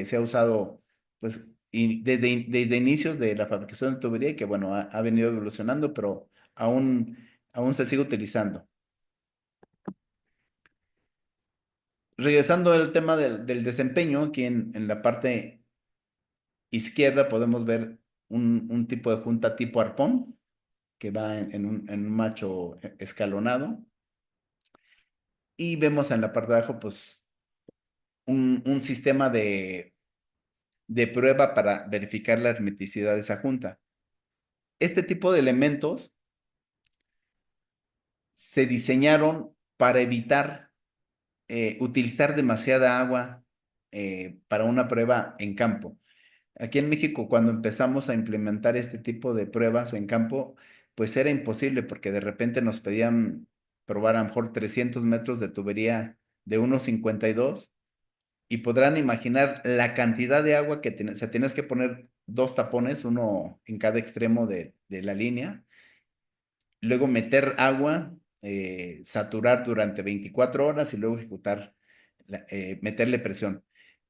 se ha usado pues desde inicios de la fabricación de tubería y que bueno, ha venido evolucionando, pero aún se sigue utilizando. Regresando al tema del desempeño, aquí en la parte izquierda podemos ver un tipo de junta tipo arpón que va en un macho escalonado y vemos en la parte de abajo pues un sistema de prueba para verificar la hermeticidad de esa junta. Este tipo de elementos se diseñaron para evitar utilizar demasiada agua para una prueba en campo. Aquí en México, cuando empezamos a implementar este tipo de pruebas en campo, pues era imposible porque de repente nos pedían probar a lo mejor 300 metros de tubería de 1,52 y podrán imaginar la cantidad de agua que tienes. O sea, tienes que poner dos tapones, uno en cada extremo de la línea, luego meter agua, saturar durante 24 horas y luego ejecutar, meterle presión.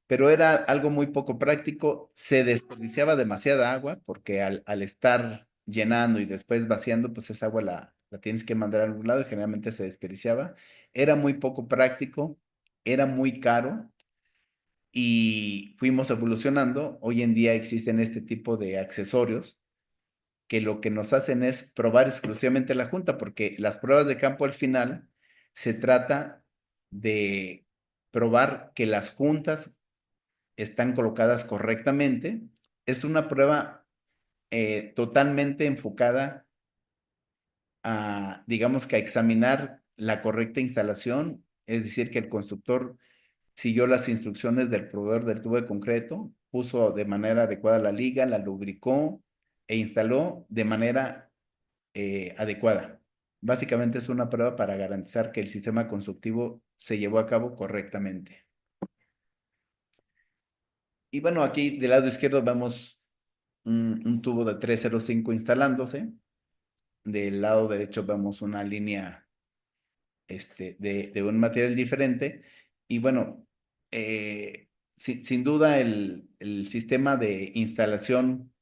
Pero era algo muy poco práctico, se desperdiciaba demasiada agua porque al estar llenando y después vaciando, pues esa agua la tienes que mandar a algún lado y generalmente se desperdiciaba. Era muy poco práctico, era muy caro y fuimos evolucionando. Hoy en día existen este tipo de accesorios que lo que nos hacen es probar exclusivamente la junta, porque las pruebas de campo al final se trata de probar que las juntas están colocadas correctamente. Es una prueba totalmente enfocada a, digamos que a examinar la correcta instalación, es decir, que el constructor siguió las instrucciones del proveedor del tubo de concreto, puso de manera adecuada la liga, la lubricó e instaló de manera adecuada. Básicamente es una prueba para garantizar que el sistema constructivo se llevó a cabo correctamente. Y bueno, aquí del lado izquierdo vemos un tubo de 305 instalándose. Del lado derecho vemos una línea de un material diferente. Y bueno, sin duda el sistema de instalación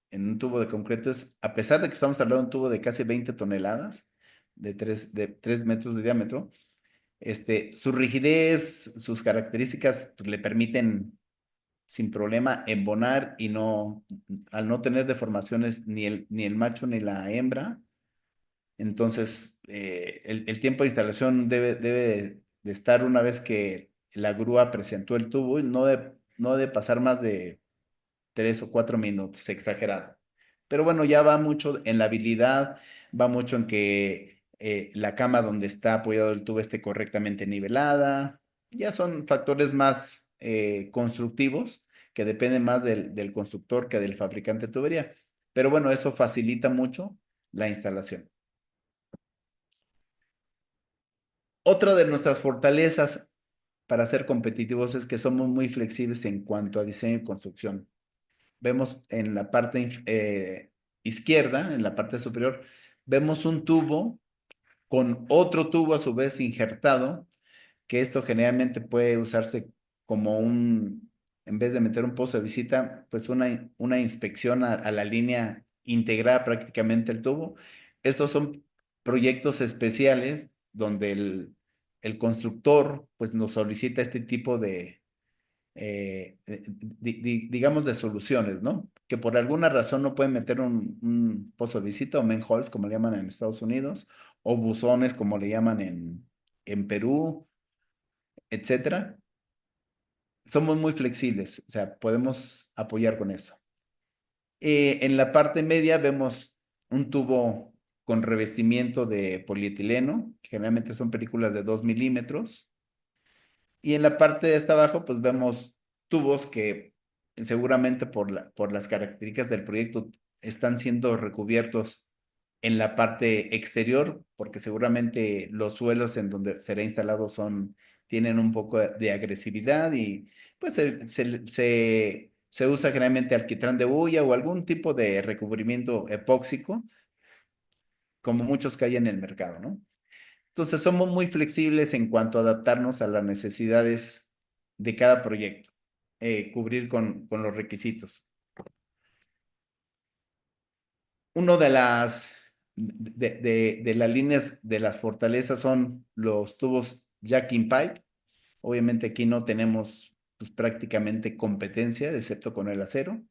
en un tubo de concreto es, a pesar de que estamos hablando de un tubo de casi 20 toneladas, de 3 metros de diámetro, su rigidez, sus características pues, le permiten sin problema embonar y no, al no tener deformaciones ni el macho ni la hembra, entonces el tiempo de instalación debe de estar una vez que la grúa presentó el tubo, y no de pasar más de 3 o 4 minutos, exagerado. Pero bueno, ya va mucho en la habilidad, va mucho en que la cama donde está apoyado el tubo esté correctamente nivelada. Ya son factores más constructivos que dependen más del constructor que del fabricante de tubería. Pero bueno, eso facilita mucho la instalación. Otra de nuestras fortalezas para ser competitivos es que somos muy flexibles en cuanto a diseño y construcción. Vemos en la parte izquierda, en la parte superior, vemos un tubo con otro tubo a su vez injertado, que esto generalmente puede usarse como en vez de meter un pozo de visita, pues una inspección a la línea integrada prácticamente el tubo. Estos son proyectos especiales donde el constructor pues nos solicita este tipo digamos, de soluciones, ¿no? Que por alguna razón no pueden meter un pozo de visita o manholes, como le llaman en Estados Unidos, o buzones, como le llaman en Perú, etcétera. Somos muy flexibles, o sea, podemos apoyar con eso. En la parte media vemos un tubo con revestimiento de polietileno, que generalmente son películas de 2 milímetros. Y en la parte de hasta abajo, pues vemos tubos que seguramente por las características del proyecto están siendo recubiertos en la parte exterior, porque seguramente los suelos en donde será instalado tienen un poco de agresividad y pues se usa generalmente alquitrán de hulla o algún tipo de recubrimiento epóxico, como muchos que hay en el mercado, ¿no? Entonces somos muy flexibles en cuanto a adaptarnos a las necesidades de cada proyecto, cubrir con los requisitos. Uno de las líneas de las fortalezas son los tubos Jack-in Pipe. Obviamente aquí no tenemos pues, prácticamente competencia, excepto con el acero.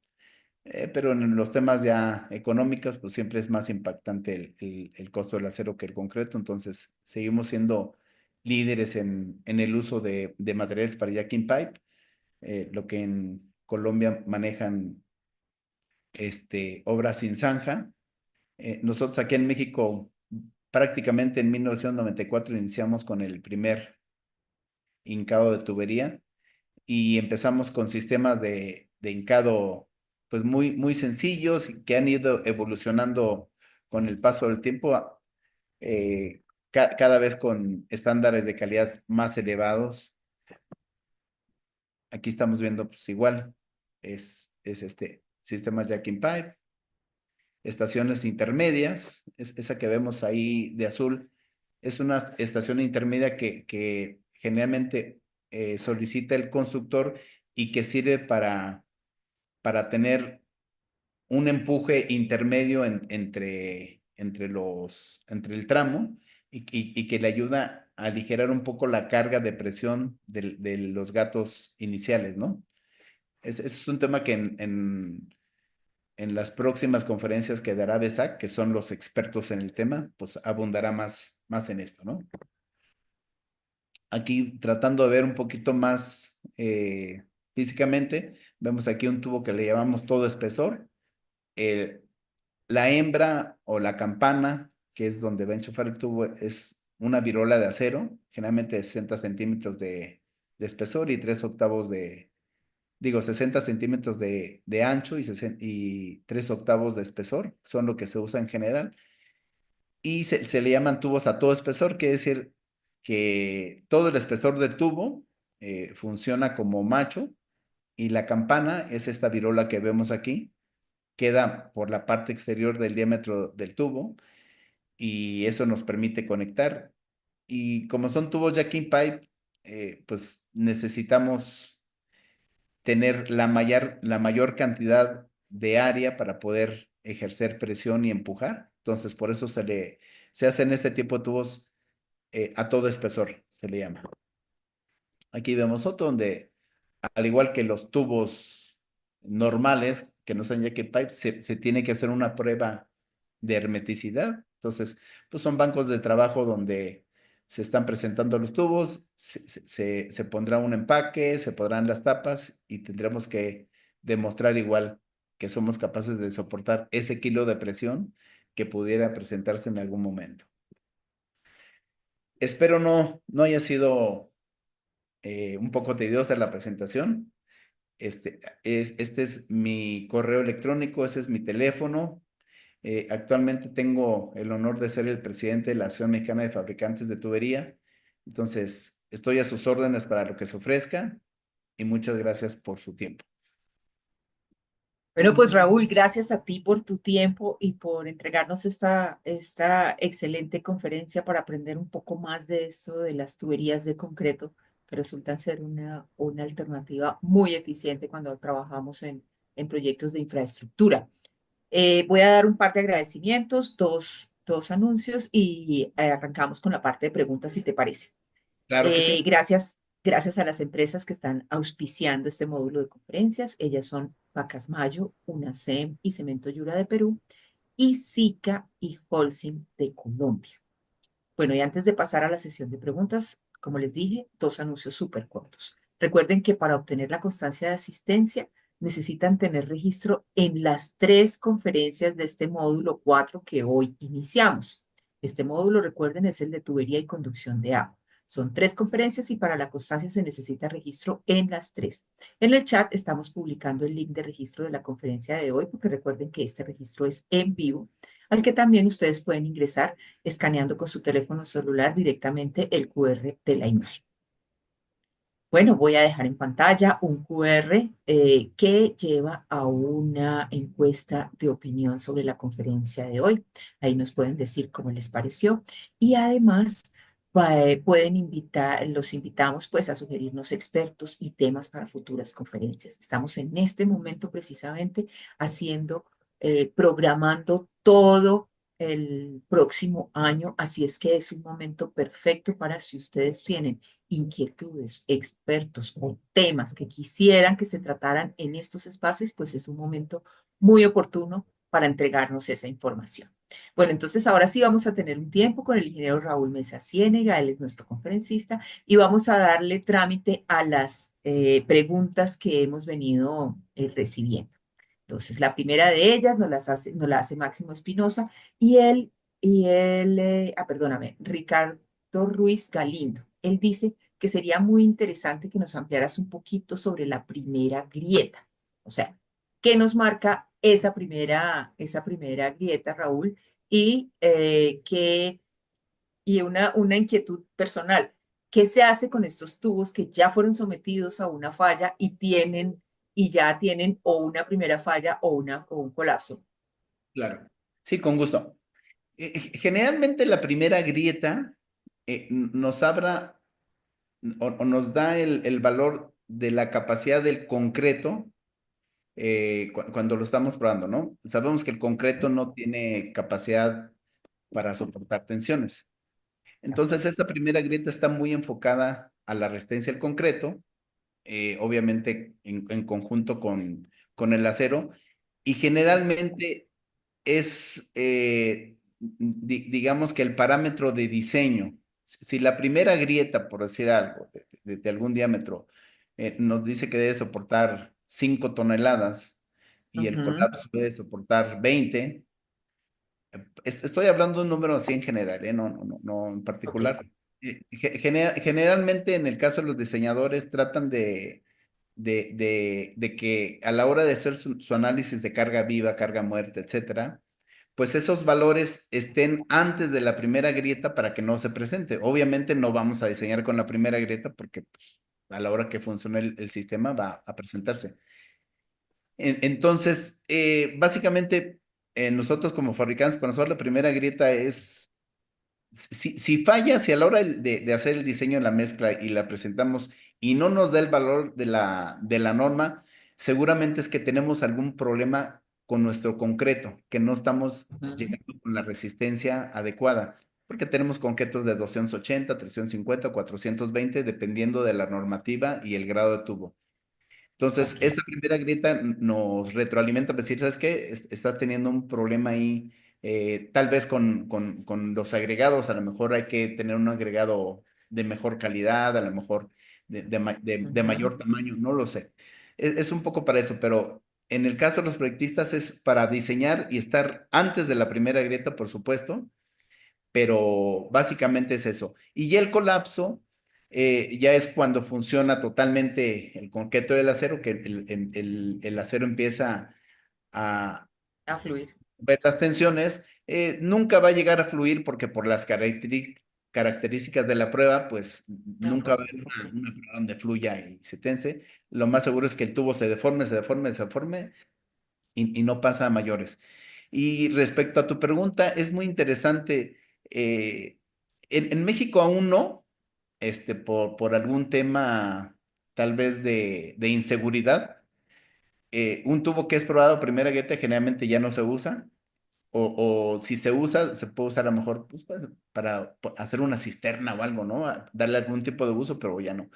Pero en los temas ya económicos, pues siempre es más impactante el costo del acero que el concreto. Entonces, seguimos siendo líderes en el uso de materiales para jacking pipe, lo que en Colombia manejan obras sin zanja. Nosotros aquí en México, prácticamente en 1994 iniciamos con el primer hincado de tubería y empezamos con sistemas de hincado pues muy sencillos y que han ido evolucionando con el paso del tiempo, cada vez con estándares de calidad más elevados. Aquí estamos viendo pues igual, es este sistema Jack in Pipe, estaciones intermedias, esa que vemos ahí de azul, es una estación intermedia que generalmente solicita el constructor y que sirve para tener un empuje intermedio entre el tramo y que le ayuda a aligerar un poco la carga de presión de los gatos iniciales, ¿no? Ese es un tema que en las próximas conferencias que dará BESAC, que son los expertos en el tema, pues abundará más en esto, ¿no? Aquí tratando de ver un poquito más físicamente, vemos aquí un tubo que le llamamos todo espesor. El, la hembra o la campana, que es donde va a enchufar el tubo, es una virola de acero, generalmente de 60 centímetros de espesor y 3 octavos digo, 60 centímetros de ancho y 3 octavos de espesor, son lo que se usa en general. Y se le llaman tubos a todo espesor, quiere decir que todo el espesor del tubo funciona como macho y la campana es esta virola que vemos aquí, queda por la parte exterior del diámetro del tubo y eso nos permite conectar. Y como son tubos Jacking Pipe, pues necesitamos tener la mayor cantidad de área para poder ejercer presión y empujar. Entonces, por eso se hacen este tipo de tubos a todo espesor, se le llama. Aquí vemos otro donde, al igual que los tubos normales que no son jacket pipe, se tiene que hacer una prueba de hermeticidad. Entonces, pues son bancos de trabajo donde se están presentando los tubos, se pondrá un empaque, se pondrán las tapas y tendremos que demostrar igual que somos capaces de soportar ese kilo de presión que pudiera presentarse en algún momento. Espero no haya sido un poco tediosa la presentación. Este es mi correo electrónico, ese es mi teléfono. Actualmente tengo el honor de ser el presidente de la Asociación Mexicana de Fabricantes de Tubería. Entonces, estoy a sus órdenes para lo que se ofrezca y muchas gracias por su tiempo. Bueno, pues Raúl, gracias a ti por tu tiempo y por entregarnos esta excelente conferencia para aprender un poco más de esto de las tuberías de concreto, que resultan ser una alternativa muy eficiente cuando trabajamos en proyectos de infraestructura. Voy a dar un par de agradecimientos, dos anuncios y arrancamos con la parte de preguntas, si te parece. Claro que sí. Gracias a las empresas que están auspiciando este módulo de conferencias. Ellas son Pacasmayo, UNACEM y Cemento Yura de Perú, y SICA y Holcim de Colombia. Bueno, y antes de pasar a la sesión de preguntas, como les dije, dos anuncios súper cortos. Recuerden que para obtener la constancia de asistencia necesitan tener registro en las tres conferencias de este módulo 4 que hoy iniciamos. Este módulo, recuerden, es el de tubería y conducción de agua. Son tres conferencias y para la constancia se necesita registro en las tres. En el chat estamos publicando el link de registro de la conferencia de hoy porque recuerden que este registro es en vivo, al que también ustedes pueden ingresar escaneando con su teléfono celular directamente el QR de la imagen. Bueno, voy a dejar en pantalla un QR que lleva a una encuesta de opinión sobre la conferencia de hoy. Ahí nos pueden decir cómo les pareció y además los invitamos pues a sugerirnos expertos y temas para futuras conferencias. Estamos en este momento precisamente programando todo el próximo año, así es que es un momento perfecto para si ustedes tienen inquietudes, expertos o temas que quisieran que se trataran en estos espacios, pues es un momento muy oportuno para entregarnos esa información. Bueno, entonces ahora sí vamos a tener un tiempo con el ingeniero Raúl Mesa Ciénega, él es nuestro conferencista, y vamos a darle trámite a las preguntas que hemos venido recibiendo. Entonces, la primera de ellas nos la hace Máximo Espinosa perdóname, Ricardo Ruiz Galindo. Él dice, que sería muy interesante que nos ampliaras un poquito sobre la primera grieta. O sea, ¿qué nos marca esa primera grieta, Raúl? Y, y una inquietud personal. ¿Qué se hace con estos tubos que ya fueron sometidos a una falla y ya tienen o una primera falla o un colapso? Claro. Sí, con gusto. Generalmente la primera grieta nos abra o nos da el valor de la capacidad del concreto cuando lo estamos probando, ¿no? Sabemos que el concreto no tiene capacidad para soportar tensiones. ¿De Entonces, acuerdo? esta primera grieta está muy enfocada a la resistencia del concreto, obviamente en conjunto con el acero, y generalmente es, digamos que el parámetro de diseño. Si la primera grieta, por decir algo, de algún diámetro, nos dice que debe soportar 5 toneladas y el Ujú. colapso debe soportar 20. Estoy hablando de un número así en general, no en Ok. particular. Generalmente en el caso de los diseñadores tratan de que a la hora de hacer su análisis de carga viva, carga muerta, etcétera, pues esos valores estén antes de la primera grieta para que no se presente. Obviamente no vamos a diseñar con la primera grieta porque pues, a la hora que funcione el sistema va a presentarse. Entonces, básicamente, nosotros como fabricantes, para nosotros la primera grieta es, si falla, si a la hora de hacer el diseño de la mezcla y la presentamos y no nos da el valor de la norma, seguramente es que tenemos algún problema con nuestro concreto, que no estamos Ujú. llegando con la resistencia adecuada, porque tenemos concretos de 280, 350, 420, dependiendo de la normativa y el grado de tubo. Entonces, Ok. esta primera grieta nos retroalimenta para decir, ¿sabes qué? Estás teniendo un problema ahí, tal vez con los agregados, a lo mejor hay que tener un agregado de mejor calidad, a lo mejor de Ujú. mayor tamaño, no lo sé. Es un poco para eso, pero en el caso de los proyectistas es para diseñar y estar antes de la primera grieta, por supuesto, pero básicamente es eso. Y ya el colapso ya es cuando funciona totalmente el concreto del acero, que el acero empieza a A fluir. ver las tensiones. Nunca va a llegar a fluir porque por las características de la prueba, pues No nunca va a rompe. haber Ok. una prueba donde fluya y se tense. Lo más seguro es que el tubo se deforme, se deforme, se deforme y no pasa a mayores. Y respecto a tu pregunta, es muy interesante. eh, en México aún no, por algún tema tal vez de inseguridad. Un tubo que es probado a primera grieta generalmente ya no se usa, o si se usa, se puede usar a lo mejor pues, para hacer una cisterna o algo, ¿no? Darle algún tipo de uso, pero ya no.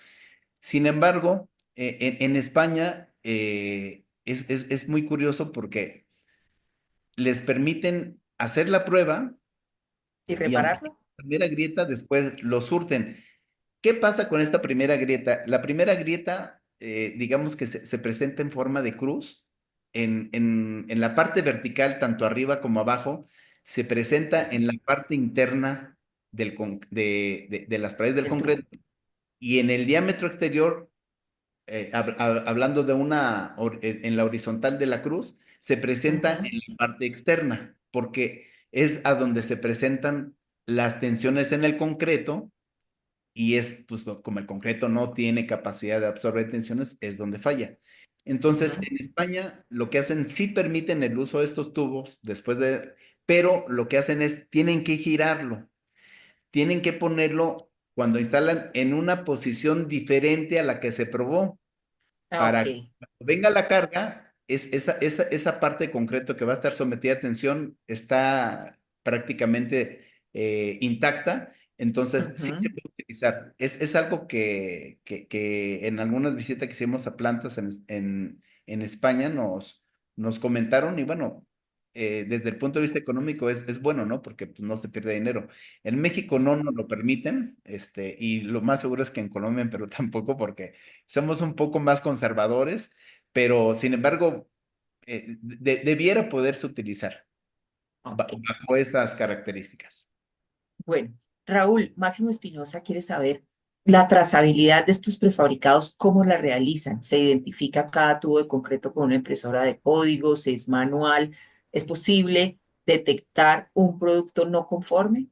Sin embargo, en España es muy curioso porque les permiten hacer la prueba ¿Y y aunque repararlo? la primera grieta, después lo surten. ¿Qué pasa con esta primera grieta? La primera grieta, digamos que se presenta en forma de cruz. En la parte vertical, tanto arriba como abajo, se presenta Ok. en la parte interna de las paredes del El tubo. concreto y en el diámetro exterior hablando de en la horizontal de la cruz, se presenta Ujú. en la parte externa, porque es a donde se presentan las tensiones en el concreto y es, pues, como el concreto no tiene capacidad de absorber tensiones, es donde falla. Entonces, Ujú. en España, lo que hacen, sí permiten el uso de estos tubos pero lo que hacen es, tienen que girarlo, tienen que ponerlo cuando instalan en una posición diferente a la que se probó Ah, ok. para que cuando venga la carga, esa parte de concreto que va a estar sometida a tensión está prácticamente intacta, entonces sí se Ujú. puede utilizar. Es algo que en algunas visitas que hicimos a plantas en España nos comentaron y bueno, desde el punto de vista económico es bueno, ¿no? Porque pues, no se pierde dinero. En México no nos lo permiten, y lo más seguro es que en Colombia, en Perú tampoco, porque somos un poco más conservadores, pero sin embargo, debiera poderse utilizar Ok. bajo esas características. Bueno, Raúl, Máximo Espinosa quiere saber La trazabilidad de estos prefabricados, ¿cómo la realizan? ¿Se identifica cada tubo de concreto con una impresora de códigos? ¿Es manual? ¿Es posible detectar un producto no conforme?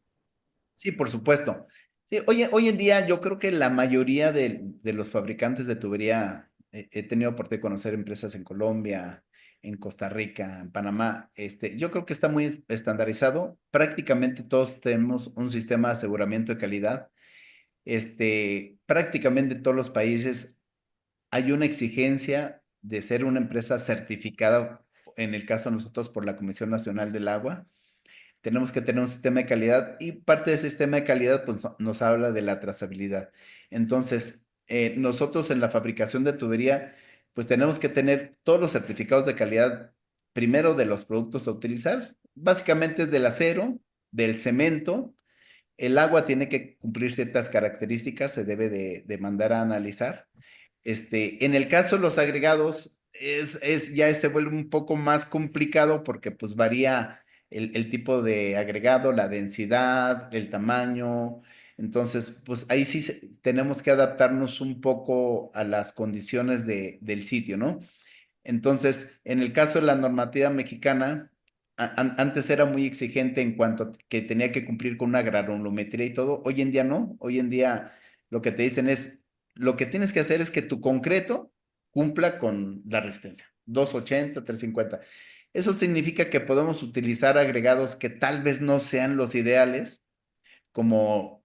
Sí, por supuesto. Sí, hoy en día yo creo que la mayoría de los fabricantes de tubería, he tenido oportunidad de conocer empresas en Colombia, en Costa Rica, en Panamá, yo creo que está muy estandarizado. Prácticamente todos tenemos un sistema de aseguramiento de calidad. Prácticamente en todos los países hay una exigencia de ser una empresa certificada, en el caso de nosotros por la Comisión Nacional del Agua. Tenemos que tener un sistema de calidad y parte de ese sistema de calidad pues, nos habla de la trazabilidad. Entonces, nosotros en la fabricación de tubería, pues tenemos que tener todos los certificados de calidad, primero de los productos a utilizar. Básicamente es del acero, del cemento. El agua tiene que cumplir ciertas características, se debe de mandar a analizar. En el caso de los agregados, ya se vuelve un poco más complicado porque pues varía el tipo de agregado, la densidad, el tamaño. Entonces, pues ahí sí tenemos que adaptarnos un poco a las condiciones del sitio, ¿no? Entonces, en el caso de la normativa mexicana, antes era muy exigente en cuanto a que tenía que cumplir con una granulometría y todo. Hoy en día no. Hoy en día lo que te dicen es, lo que tienes que hacer es que tu concreto cumpla con la resistencia. 280, 350. Eso significa que podemos utilizar agregados que tal vez no sean los ideales, como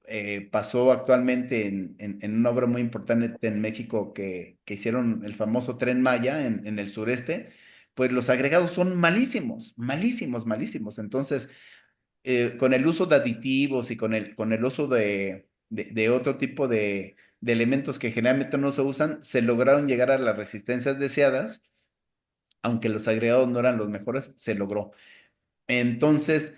pasó actualmente en una obra muy importante en México que hicieron el famoso Tren Maya en el sureste, pues los agregados son malísimos, malísimos, malísimos. Entonces, con el uso de aditivos y con el uso de otro tipo de elementos que generalmente no se usan, se lograron llegar a las resistencias deseadas, aunque los agregados no eran los mejores, se logró. Entonces,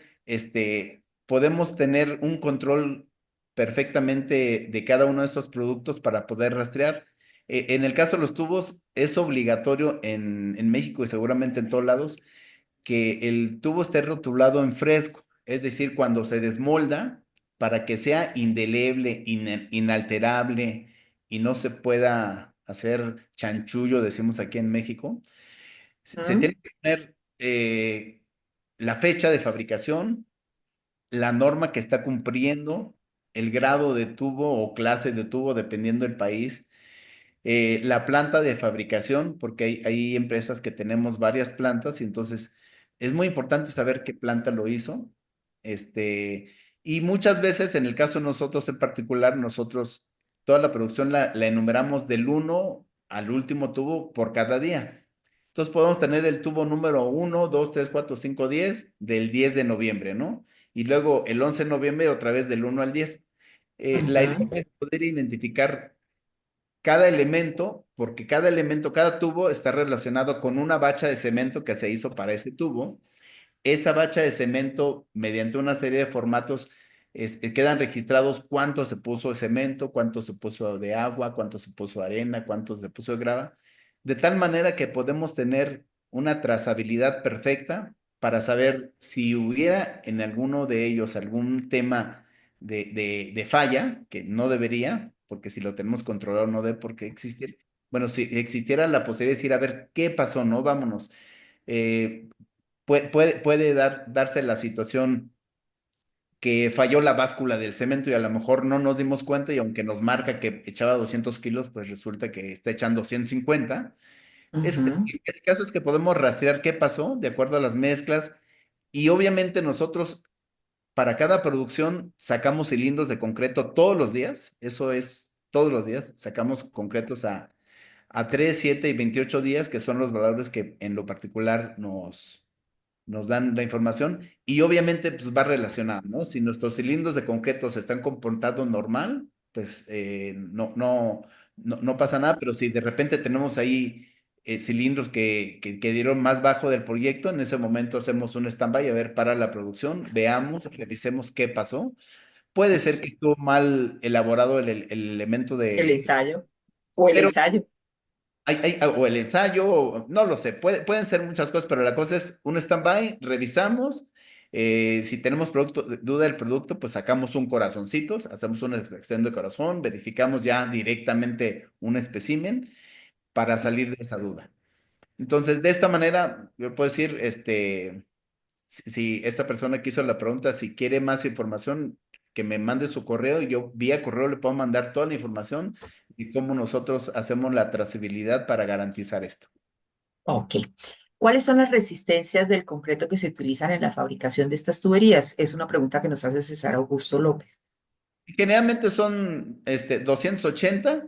podemos tener un control perfectamente de cada uno de estos productos para poder rastrear. En el caso de los tubos, es obligatorio en México y seguramente en todos lados que el tubo esté rotulado en fresco, es decir, cuando se desmolda, para que sea indeleble, inalterable y no se pueda hacer chanchullo, decimos aquí en México. Se ¿Mm? tiene que poner la fecha de fabricación, la norma que está cumpliendo, el grado de tubo o clase de tubo, dependiendo del país, la planta de fabricación, porque hay empresas que tenemos varias plantas y entonces es muy importante saber qué planta lo hizo. Este, y muchas veces, en el caso de nosotros en particular, nosotros toda la producción la enumeramos del uno al último tubo por cada día. Entonces podemos tener el tubo número uno 2 3 4 5 10 del 10 de noviembre, ¿no? Y luego el 11 de noviembre otra vez del 1 al 10. La idea Ujú. es poder identificar cada elemento, porque cada elemento, cada tubo está relacionado con una bacha de cemento que se hizo para ese tubo. Esa bacha de cemento, mediante una serie de formatos, quedan registrados cuánto se puso de cemento, cuánto se puso de agua, cuánto se puso de arena, cuánto se puso de grava, de tal manera que podemos tener una trazabilidad perfecta para saber si hubiera en alguno de ellos algún tema de falla, que no debería, porque si lo tenemos controlado no debe por qué existir. Bueno, si existiera la posibilidad de decir, a ver, ¿qué pasó? No, vámonos. Eh, puede darse la situación que falló la báscula del cemento y a lo mejor no nos dimos cuenta y aunque nos marca que echaba 200 kilos, pues resulta que está echando 150. Ujú. El caso es que podemos rastrear qué pasó de acuerdo a las mezclas y obviamente nosotros para cada producción sacamos cilindros de concreto todos los días, eso es todos los días, sacamos concretos a 3 7 y 28 días, que son los valores que en lo particular nos dan la información y obviamente pues va relacionado, ¿no? Si nuestros cilindros de concreto se están comportando normal, pues no pasa nada, pero si de repente tenemos ahí cilindros que dieron más bajo del proyecto, en ese momento hacemos un stand-by, a ver, para la producción, veamos, revisemos qué pasó. Puede ser que estuvo mal elaborado el elemento El de... ensayo o el Pero ensayo. o el ensayo, no lo sé, pueden ser muchas cosas, pero la cosa es un stand-by, revisamos, Si tenemos duda del producto, pues sacamos un corazoncito, hacemos una extracción de corazón, verificamos ya directamente un espécimen para salir de esa duda. Entonces, de esta manera, yo puedo decir, si esta persona que hizo la pregunta, si quiere más información, que me mande su correo y yo vía correo le puedo mandar toda la información y cómo nosotros hacemos la trazabilidad para garantizar esto. Ok. ¿Cuáles son las resistencias del concreto que se utilizan en la fabricación de estas tuberías? Es una pregunta que nos hace César Augusto López. Generalmente son 280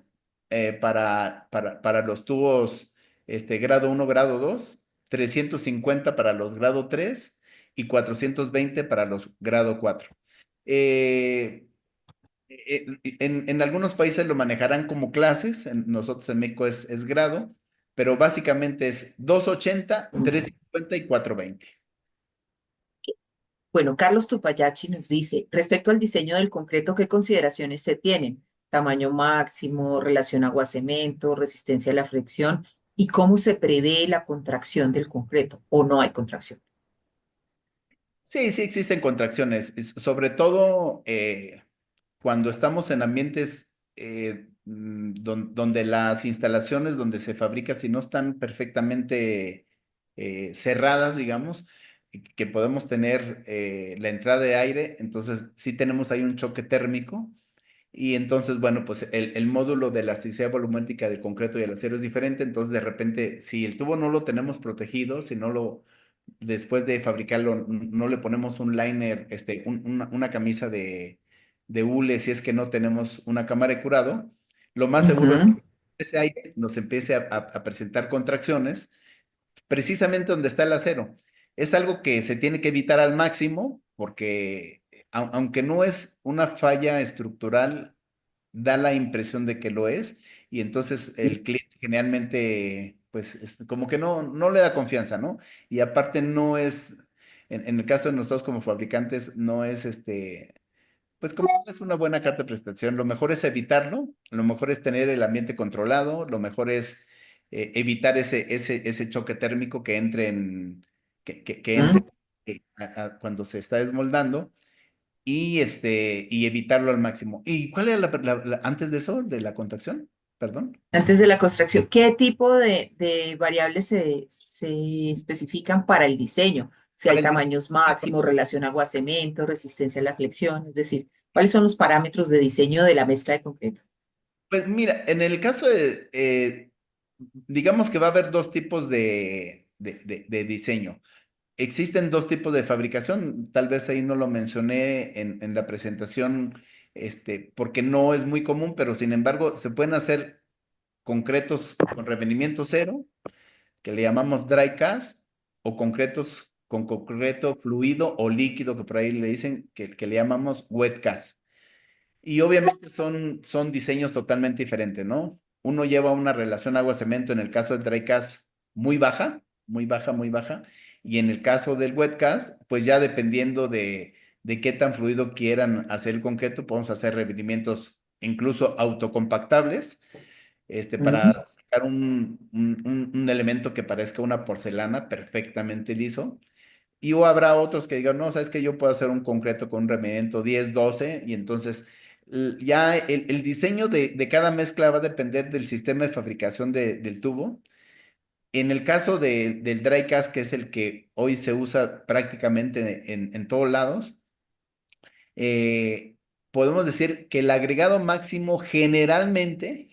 para los tubos grado uno grado 2, 350 para los grado 3 y 420 para los grado 4. Eh, en algunos países lo manejarán como clases, nosotros en México es grado, pero básicamente es 280, 350 y 420. Bueno, Carlos Tupayachi nos dice, respecto al diseño del concreto, ¿qué consideraciones se tienen? Tamaño máximo, relación agua-cemento, resistencia a la fricción y cómo se prevé la contracción del concreto o no hay contracción. Sí, sí existen contracciones, sobre todo cuando estamos en ambientes donde las instalaciones donde se fabrica, si no están perfectamente cerradas, digamos, y que podemos tener la entrada de aire, entonces sí tenemos ahí un choque térmico. Y entonces, bueno, pues el módulo de elasticidad volumétrica del concreto y el acero es diferente. Entonces, de repente, si el tubo no lo tenemos protegido, si no lo, después de fabricarlo, no le ponemos un liner, una camisa de hule, si es que no tenemos una cámara de curado, lo más seguro es Ujú, que ese aire nos empiece a presentar contracciones precisamente donde está el acero. Es algo que se tiene que evitar al máximo porque aunque no es una falla estructural, da la impresión de que lo es y entonces el cliente generalmente pues como que no le da confianza, ¿no? Y aparte no es, en el caso de nosotros como fabricantes, no es pues como no es una buena carta de presentación, lo mejor es evitarlo, lo mejor es tener el ambiente controlado, lo mejor es evitar ese choque térmico que entre que entre ujú. cuando se está desmoldando y evitarlo al máximo. ¿Y cuál era antes de eso, de la contracción? Perdón. Antes de la construcción, ¿qué tipo de variables se especifican para el diseño? Si hay Para el tamaños máximos, relación agua-cemento, resistencia a la flexión, es decir, ¿cuáles son los parámetros de diseño de la mezcla de concreto? Pues mira, en el caso digamos que va a haber dos tipos de diseño. Existen dos tipos de fabricación, tal vez ahí no lo mencioné en la presentación, porque no es muy común, pero sin embargo se pueden hacer concretos con revenimiento cero, que le llamamos dry cast, o concretos con concreto fluido o líquido, que por ahí le dicen que le llamamos wet cast. Y obviamente son diseños totalmente diferentes, ¿no? Uno lleva una relación agua-cemento en el caso del dry cast muy baja, muy baja, muy baja. Y en el caso del wet cast, pues ya dependiendo de qué tan fluido quieran hacer el concreto, podemos hacer requerimientos incluso autocompactables, Mm, para sacar un elemento que parezca una porcelana perfectamente liso. Y o habrá otros que digan, no, sabes que yo puedo hacer un concreto con un requerimiento 10 12 y entonces ya el diseño de cada mezcla va a depender del sistema de fabricación del tubo. En el caso del dry cast, que es el que hoy se usa prácticamente en todos lados, eh, podemos decir que el agregado máximo generalmente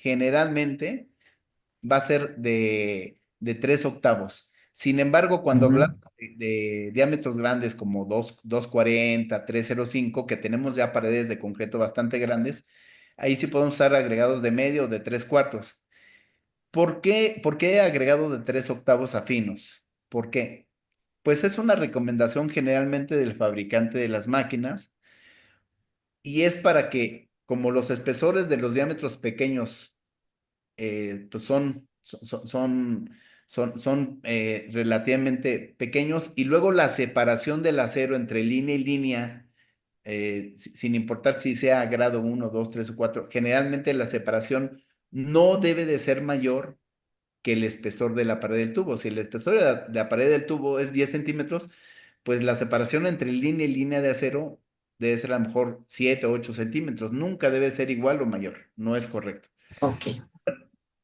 va a ser de 3 octavos. Sin embargo, cuando ujú. hablamos de diámetros grandes como 240, 305, que tenemos ya paredes de concreto bastante grandes, ahí sí podemos usar agregados de medio o de 3 cuartos. ¿Por qué agregado de 3 octavos a finos? ¿Por qué? Pues es una recomendación generalmente del fabricante de las máquinas y es para que, como los espesores de los diámetros pequeños pues son relativamente pequeños y luego la separación del acero entre línea y línea, sin importar si sea grado uno 2 3 o 4, generalmente la separación no debe de ser mayor que el espesor de la pared del tubo. Si el espesor de la pared del tubo es 10 centímetros, pues la separación entre línea y línea de acero debe ser a lo mejor 7 o 8 centímetros. Nunca debe ser igual o mayor. No es correcto. Ok,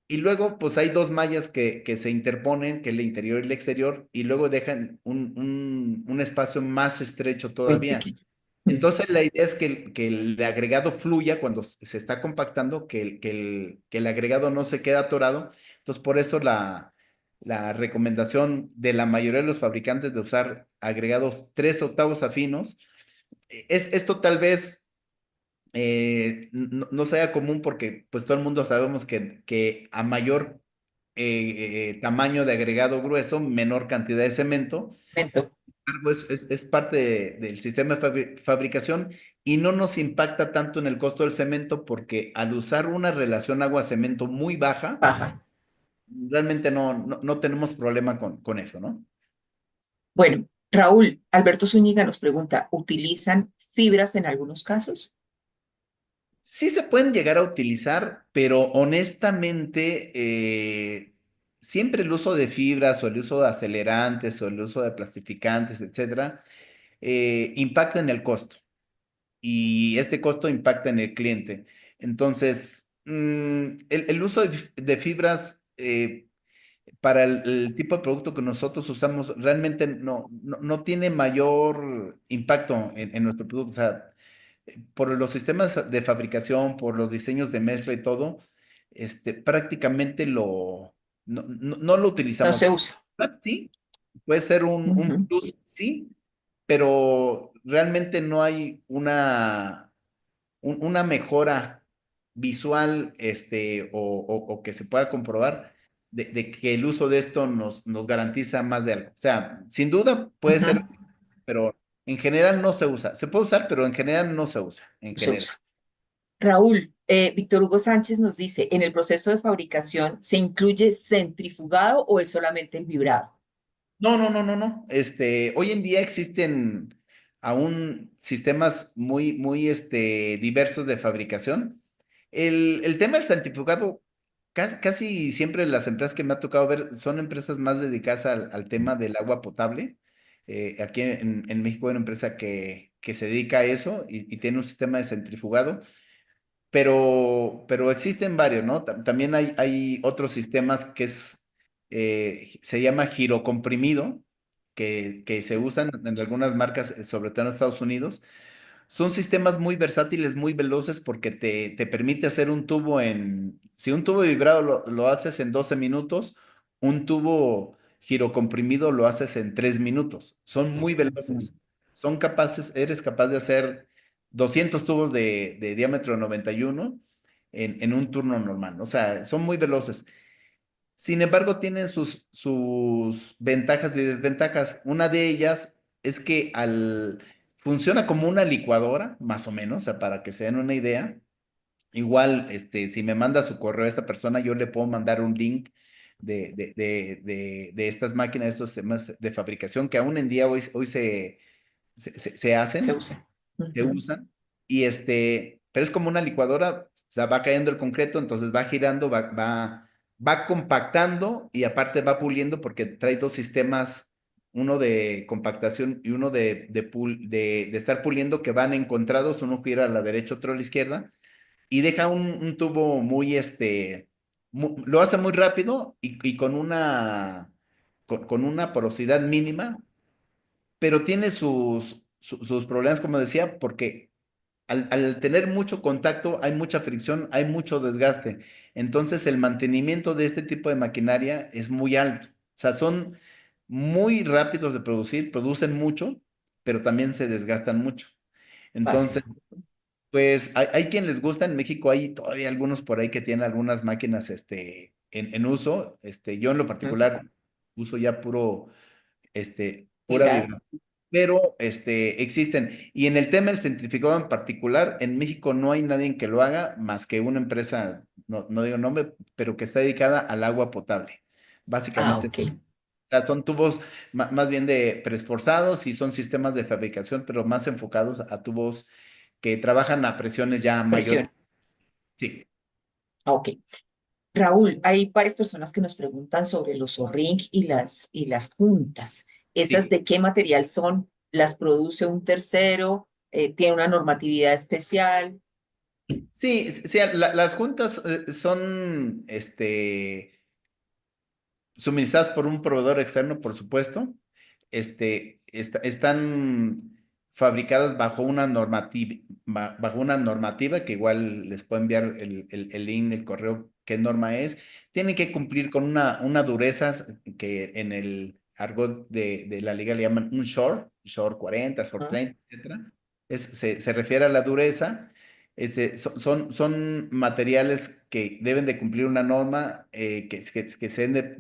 Y luego, pues hay dos mallas que se interponen, que es el interior y el exterior, y luego dejan un espacio más estrecho muy todavía. pequeño. Entonces, la idea es que el agregado fluya cuando se está compactando, que el agregado no se queda atorado. Entonces, por eso la recomendación de la mayoría de los fabricantes de usar agregados 3/8 afinos. Esto tal vez no sea común porque pues todo el mundo sabemos que a mayor tamaño de agregado grueso, menor cantidad de cemento. Momento. Algo es parte del sistema de fabricación y no nos impacta tanto en el costo del cemento porque al usar una relación agua-cemento muy baja, Baja. realmente no tenemos problema con eso, ¿no? Bueno, Raúl, Alberto Zúñiga nos pregunta, ¿utilizan fibras en algunos casos? Sí se pueden llegar a utilizar, pero honestamente, siempre el uso de fibras o el uso de acelerantes o el uso de plastificantes, etcétera, impacta en el costo y este costo impacta en el cliente. Entonces, el uso de fibras para el tipo de producto que nosotros usamos realmente no tiene mayor impacto en nuestro producto. O sea, por los sistemas de fabricación, por los diseños de mezcla y todo, prácticamente no lo No se utilizamos. usa. Sí, puede ser un Ujú, plus, sí, pero realmente no hay una mejora visual o que se pueda comprobar de que el uso de esto nos garantiza más de algo. O sea, sin duda puede ujú, ser, pero en general no se usa. Se puede usar, pero en general no se usa, en se general. usa. Raúl, Víctor Hugo Sánchez nos dice, ¿en el proceso de fabricación se incluye centrifugado o es solamente el vibrado? No, no, no, no, no. Hoy en día existen aún sistemas muy diversos de fabricación. El tema del centrifugado, casi siempre las empresas que me ha tocado ver son empresas más dedicadas al tema del agua potable. Aquí en México hay una empresa que se dedica a eso y tiene un sistema de centrifugado. Pero existen varios, ¿no? También hay otros sistemas se llama girocomprimido, que se usan en algunas marcas, sobre todo en Estados Unidos. Son sistemas muy versátiles, muy veloces, porque te permite hacer un tubo si un tubo vibrado lo haces en 12 minutos, un tubo girocomprimido lo haces en 3 minutos. Son muy veloces. Eres capaz de hacer 200 tubos de diámetro 91 en un turno normal. O sea, son muy veloces. Sin embargo, tienen sus ventajas y desventajas. Una de ellas es que funciona como una licuadora, más o menos, o sea, para que se den una idea. Igual, si me manda su correo a esta persona, yo le puedo mandar un link de estas máquinas, de estos sistemas de fabricación que aún en día hoy se Se hacen, usa. se Ujú, usan, pero es como una licuadora, o sea, va cayendo el concreto, entonces va girando, va compactando y aparte va puliendo porque trae dos sistemas, uno de compactación y uno de estar puliendo que van encontrados, uno gira a la derecha, otro a la izquierda, y deja un tubo lo hace muy rápido y con una porosidad mínima, pero tiene sus problemas, como decía, porque al tener mucho contacto, hay mucha fricción, hay mucho desgaste. Entonces, el mantenimiento de este tipo de maquinaria es muy alto. O sea, son muy rápidos de producir, producen mucho, pero también se desgastan mucho. fácil. Entonces, pues hay quien les gusta. En México hay todavía algunos por ahí que tienen algunas máquinas en uso. Yo en lo Ujú, particular uso ya pura vibrado. vibración, pero existen. Y en el tema del centrifugado en particular, en México no hay nadie que lo haga más que una empresa, no digo nombre, pero que está dedicada al agua potable. Ah, Básicamente, o ok. sea, son tubos más bien de preesforzados y son sistemas de fabricación, pero más enfocados a tubos que trabajan a presiones ya mayores. Presión. Sí. Ah, ok. Raúl, hay varias personas que nos preguntan sobre los O-ring y las juntas. ¿Esas Sí, de qué material son? ¿Las produce un tercero? ¿Tiene una normatividad especial? sí, sí, las juntas son suministradas por un proveedor externo, por supuesto. Están fabricadas bajo una normativa que igual les puedo enviar el link, el correo, qué norma es. Tienen que cumplir con una dureza que en el argot de la liga le llaman un short 40, short ¿No? 30, etcétera. Se refiere a la dureza. Son materiales que deben de cumplir una norma que se deben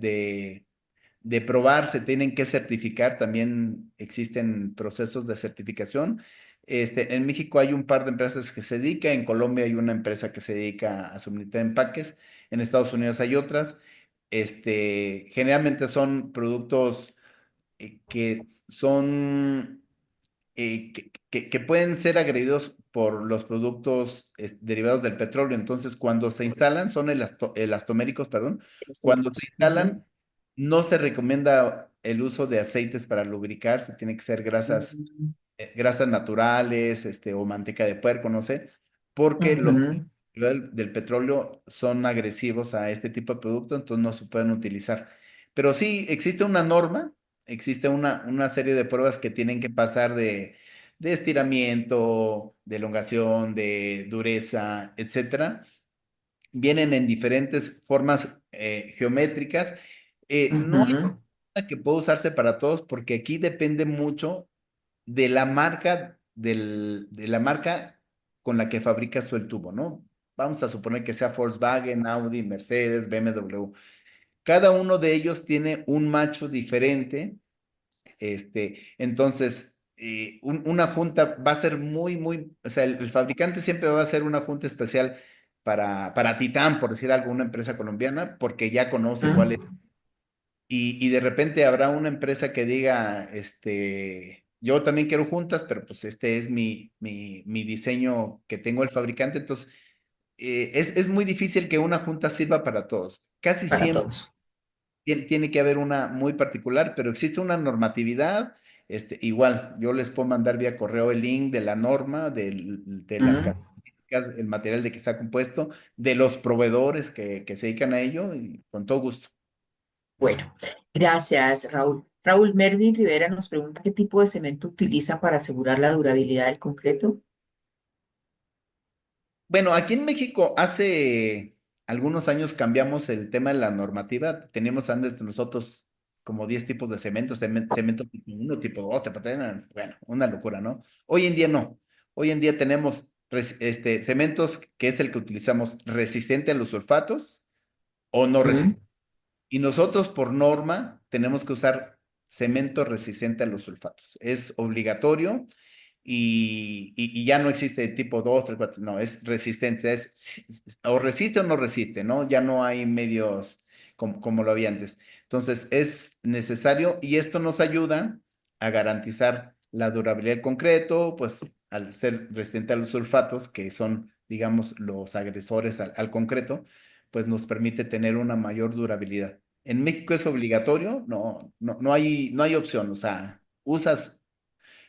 de probar, se tienen que certificar, también existen procesos de certificación. En México hay un par de empresas que se dedican, en Colombia hay una empresa que se dedica a suministrar empaques, en Estados Unidos hay otras. Generalmente son productos que son que pueden ser agredidos por los productos derivados del petróleo. Entonces, cuando se instalan, son elastoméricos, perdón, Los cuando se hongos. Ujú. instalan, no se recomienda el uso de aceites para lubricar, se tiene que ser Mm, grasas naturales, o manteca de puerco, no sé, porque los ujú, del petróleo son agresivos a este tipo de producto, entonces no se pueden utilizar. Pero sí, existe una norma, existe una serie de pruebas que tienen que pasar de estiramiento, de elongación, de dureza, etcétera. Vienen en diferentes formas geométricas. No hay ujú, una que pueda usarse para todos porque aquí depende mucho de la marca, de la marca con la que fabricas tú el tubo, ¿no? Vamos a suponer que sea Volkswagen, Audi, Mercedes, BMW. Cada uno de ellos tiene un macho diferente. Entonces, una junta va a ser o sea, el fabricante siempre va a hacer una junta especial para Titán, por decir algo, una empresa colombiana, porque ya conoce cuál es. ujú. Y de repente habrá una empresa que diga, yo también quiero juntas, pero pues este es mi diseño que tengo el fabricante. Entonces, es muy difícil que una junta sirva para todos. Casi Para siempre todos. tiene que haber una muy particular, pero existe una normatividad. Igual, yo les puedo mandar vía correo el link de la norma, de las Ujú. características, el material de que está compuesto, de los proveedores que se dedican a ello, y con todo gusto. Bueno, gracias, Raúl. Raúl Mervin Rivera nos pregunta qué tipo de cemento utiliza para asegurar la durabilidad del concreto. Bueno, aquí en México hace algunos años cambiamos el tema de la normativa. Teníamos antes nosotros como 10 tipos de cementos, cemento tipo 1, tipo 2, tipo 3, bueno, una locura, ¿no? Hoy en día no. Hoy en día tenemos cementos que es el que utilizamos resistente a los sulfatos o no Ujú. resistente. Y nosotros por norma tenemos que usar cemento resistente a los sulfatos. Es obligatorio y ya no existe tipo 2 3 4 no, es resistencia, o resiste o no resiste, ¿no? Ya no hay medios como lo había antes. Entonces, es necesario y esto nos ayuda a garantizar la durabilidad del concreto, pues al ser resistente a los sulfatos, que son, digamos, los agresores al concreto, pues nos permite tener una mayor durabilidad. En México es obligatorio, no hay opción, o sea, usas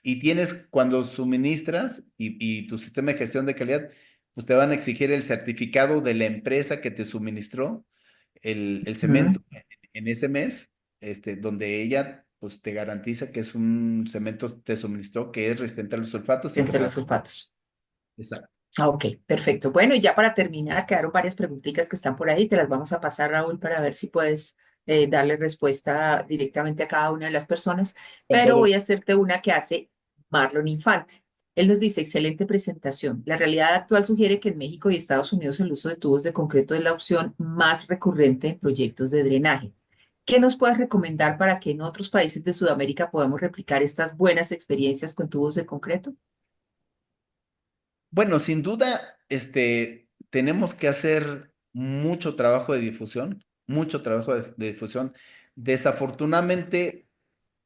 y tienes, cuando suministras y tu sistema de gestión de calidad, pues te van a exigir el certificado de la empresa que te suministró el Ujú. cemento en ese mes, donde ella pues te garantiza que es un cemento, te suministró que es resistente a los sulfatos y que Entre los pueda. sulfatos. Exacto. Ah, ok, perfecto. Bueno, y ya para terminar, quedaron varias preguntitas que están por ahí. Te las vamos a pasar, Raúl, para ver si puedes darle respuesta directamente a cada una de las personas. Con Pero todo. voy a hacerte una que hace Marlon Infante. Él nos dice, excelente presentación. La realidad actual sugiere que en México y Estados Unidos el uso de tubos de concreto es la opción más recurrente en proyectos de drenaje. ¿Qué nos puedes recomendar para que en otros países de Sudamérica podamos replicar estas buenas experiencias con tubos de concreto? Bueno, sin duda, tenemos que hacer mucho trabajo de difusión, mucho trabajo de difusión. Desafortunadamente,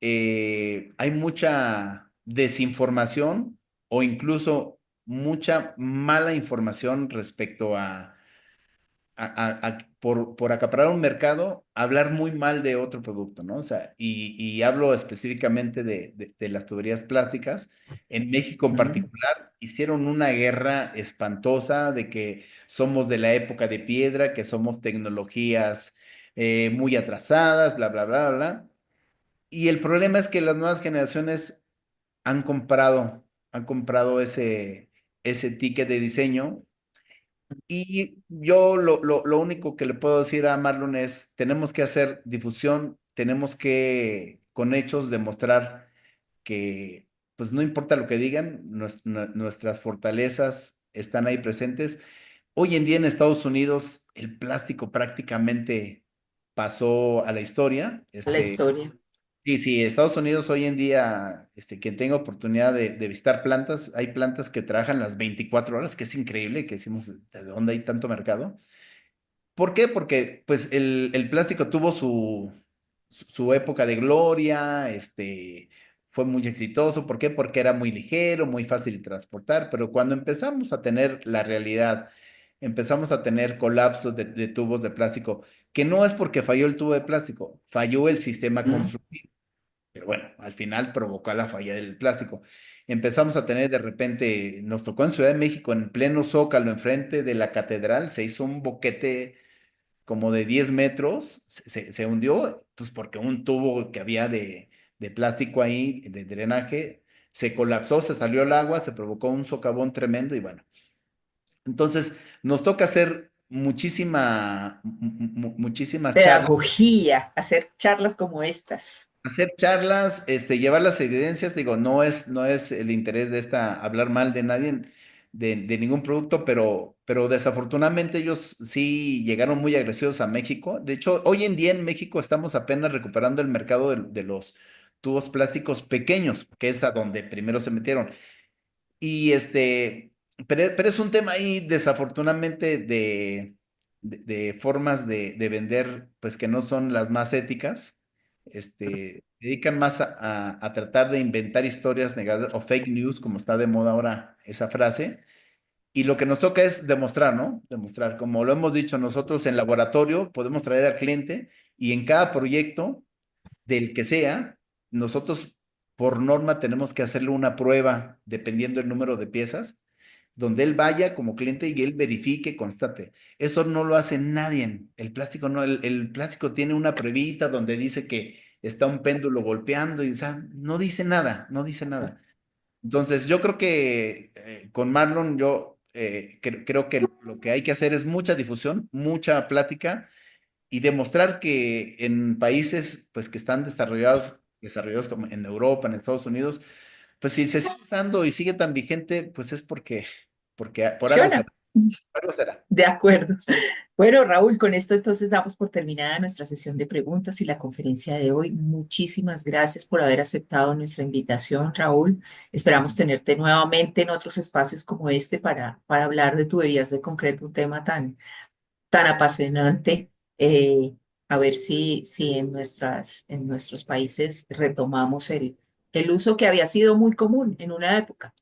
hay mucha desinformación o incluso mucha mala información respecto por acaparar un mercado, hablar muy mal de otro producto, ¿no? O sea, y hablo específicamente de las tuberías plásticas. En México en Mm. particular, hicieron una guerra espantosa de que somos de la época de piedra, que somos tecnologías muy atrasadas, bla, bla, bla, bla, bla. Y el problema es que las nuevas generaciones han comprado ese ticket de diseño y yo lo único que le puedo decir a Marlon es, tenemos que hacer difusión, tenemos que con hechos demostrar que pues no importa lo que digan, nuestras fortalezas están ahí presentes. Hoy en día en Estados Unidos el plástico prácticamente pasó a la historia. A la historia. Sí, sí, Estados Unidos hoy en día, quien tenga oportunidad de visitar plantas, hay plantas que trabajan las 24 horas, que es increíble, que decimos, ¿de dónde hay tanto mercado? ¿Por qué? Porque pues el plástico tuvo su época de gloria, fue muy exitoso. ¿Por qué? Porque era muy ligero, muy fácil de transportar, pero cuando empezamos a tener la realidad, empezamos a tener colapsos de tubos de plástico, que no es porque falló el tubo de plástico, falló el sistema Mm. constructivo. Pero bueno, al final provocó la falla del plástico. Empezamos a tener de repente, nos tocó en Ciudad de México, en pleno Zócalo, enfrente de la catedral, se hizo un boquete como de 10 metros, se hundió, pues porque un tubo que había de plástico ahí, de drenaje, se colapsó, se salió el agua, se provocó un socavón tremendo y bueno, entonces nos toca hacer muchísimas charlas. Pedagogía, hacer charlas como estas. Hacer charlas, llevar las evidencias, digo, no es el interés de hablar mal de nadie, de ningún producto, pero desafortunadamente ellos sí llegaron muy agresivos a México. De hecho, hoy en día en México estamos apenas recuperando el mercado de los tubos plásticos pequeños, que es a donde primero se metieron. Y pero es un tema ahí, desafortunadamente, de formas de vender, pues que no son las más éticas. Se dedican más a tratar de inventar historias negadas o fake news, como está de moda ahora esa frase. Y lo que nos toca es demostrar, ¿no? Demostrar, como lo hemos dicho nosotros en laboratorio, podemos traer al cliente y en cada proyecto del que sea, nosotros por norma tenemos que hacerle una prueba dependiendo del número de piezas, donde él vaya como cliente y él verifique, constate. Eso no lo hace nadie. El plástico no, el plástico tiene una pruebita donde dice que está un péndulo golpeando y o sea, no dice nada, no dice nada. Entonces, yo creo que con Marlon, yo creo que lo que hay que hacer es mucha difusión, mucha plática y demostrar que en países pues que están desarrollados como en Europa, en Estados Unidos, pues si se sigue usando y sigue tan vigente, pues es porque por algo será, Funciona. por algo será. De acuerdo. Bueno, Raúl, con esto entonces damos por terminada nuestra sesión de preguntas y la conferencia de hoy. Muchísimas gracias por haber aceptado nuestra invitación, Raúl. Esperamos tenerte nuevamente en otros espacios como este para hablar de tuberías de concreto, un tema tan apasionante. A ver si en nuestros países retomamos el uso que había sido muy común en una época.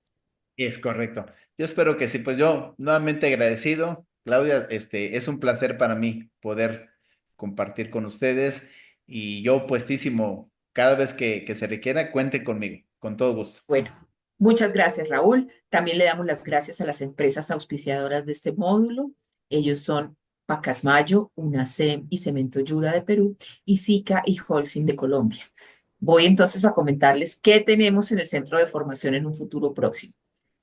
Es correcto. Yo espero que sí, pues yo nuevamente agradecido. Claudia, es un placer para mí poder compartir con ustedes y yo puestísimo, cada vez que se requiera, cuente conmigo, con todo gusto. Bueno, muchas gracias, Raúl. También le damos las gracias a las empresas auspiciadoras de este módulo. Ellos son Pacasmayo, UNACEM y Cemento Yura de Perú y SICA y Holcim de Colombia. Voy entonces a comentarles qué tenemos en el centro de formación en un futuro próximo.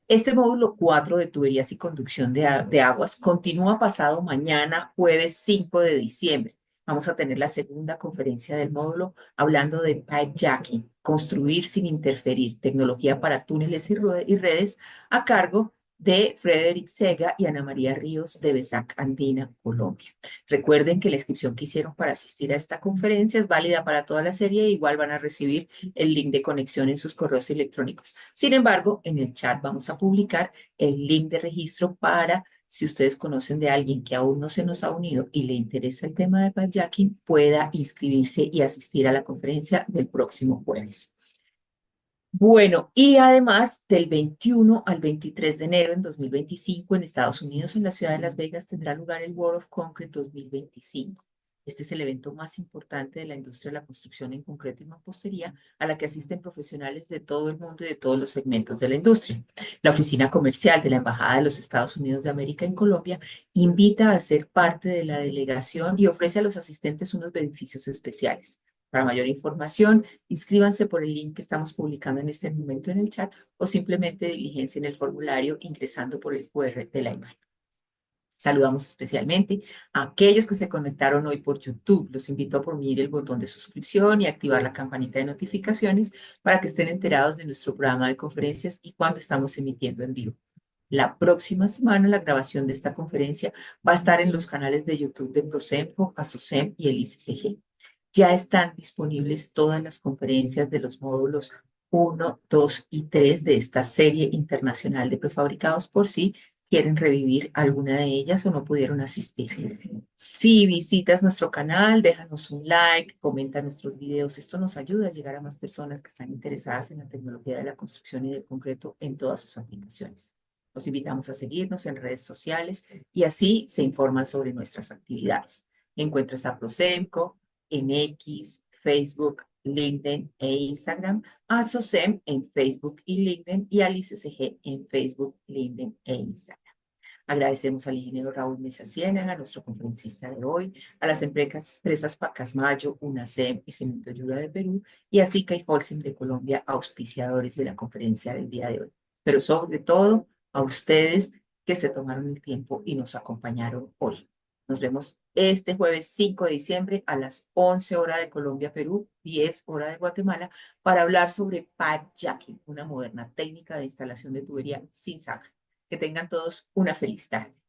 Este módulo 4 de tuberías y conducción de aguas continúa pasado mañana, jueves 5 de diciembre. Vamos a tener la segunda conferencia del módulo hablando de pipe jacking, construir sin interferir, tecnología para túneles y redes, a cargo de Frederick Sega y Ana María Ríos de Besac Andina, Colombia. Recuerden que la inscripción que hicieron para asistir a esta conferencia es válida para toda la serie e igual van a recibir el link de conexión en sus correos electrónicos. Sin embargo, en el chat vamos a publicar el link de registro para si ustedes conocen de alguien que aún no se nos ha unido y le interesa el tema de pipejacking, pueda inscribirse y asistir a la conferencia del próximo jueves. Bueno, y además del 21 al 23 de enero en 2025 en Estados Unidos, en la ciudad de Las Vegas, tendrá lugar el World of Concrete 2025. Este es el evento más importante de la industria de la construcción en concreto y mampostería, a la que asisten profesionales de todo el mundo y de todos los segmentos de la industria. La oficina comercial de la Embajada de los Estados Unidos de América en Colombia invita a ser parte de la delegación y ofrece a los asistentes unos beneficios especiales. Para mayor información, inscríbanse por el link que estamos publicando en este momento en el chat o simplemente diligencien el formulario ingresando por el QR de la imagen. Saludamos especialmente a aquellos que se conectaron hoy por YouTube. Los invito a oprimir el botón de suscripción y activar la campanita de notificaciones para que estén enterados de nuestro programa de conferencias y cuando estamos emitiendo en vivo. La próxima semana la grabación de esta conferencia va a estar en los canales de YouTube de Prosemco, Asocem y el ICCG. Ya están disponibles todas las conferencias de los módulos 1, 2 y 3 de esta serie internacional de prefabricados por si quieren revivir alguna de ellas o no pudieron asistir. Si visitas nuestro canal, déjanos un like, comenta nuestros videos. Esto nos ayuda a llegar a más personas que están interesadas en la tecnología de la construcción y del concreto en todas sus aplicaciones. Los invitamos a seguirnos en redes sociales y así se informan sobre nuestras actividades. Encuentras a Prosemco en X, Facebook, LinkedIn e Instagram, a SOSEM en Facebook y LinkedIn y al ICCG en Facebook, LinkedIn e Instagram. Agradecemos al ingeniero Raúl Mesa Ciénaga, nuestro conferencista de hoy, a las empresas Pacasmayo, UNACEM y Cemento Yura de Perú y a SICA y Holcim de Colombia, auspiciadores de la conferencia del día de hoy. Pero sobre todo a ustedes que se tomaron el tiempo y nos acompañaron hoy. Nos vemos este jueves 5 de diciembre a las 11 horas de Colombia, Perú, 10 horas de Guatemala, para hablar sobre pipe jacking, una moderna técnica de instalación de tubería sin saca. Que tengan todos una feliz tarde.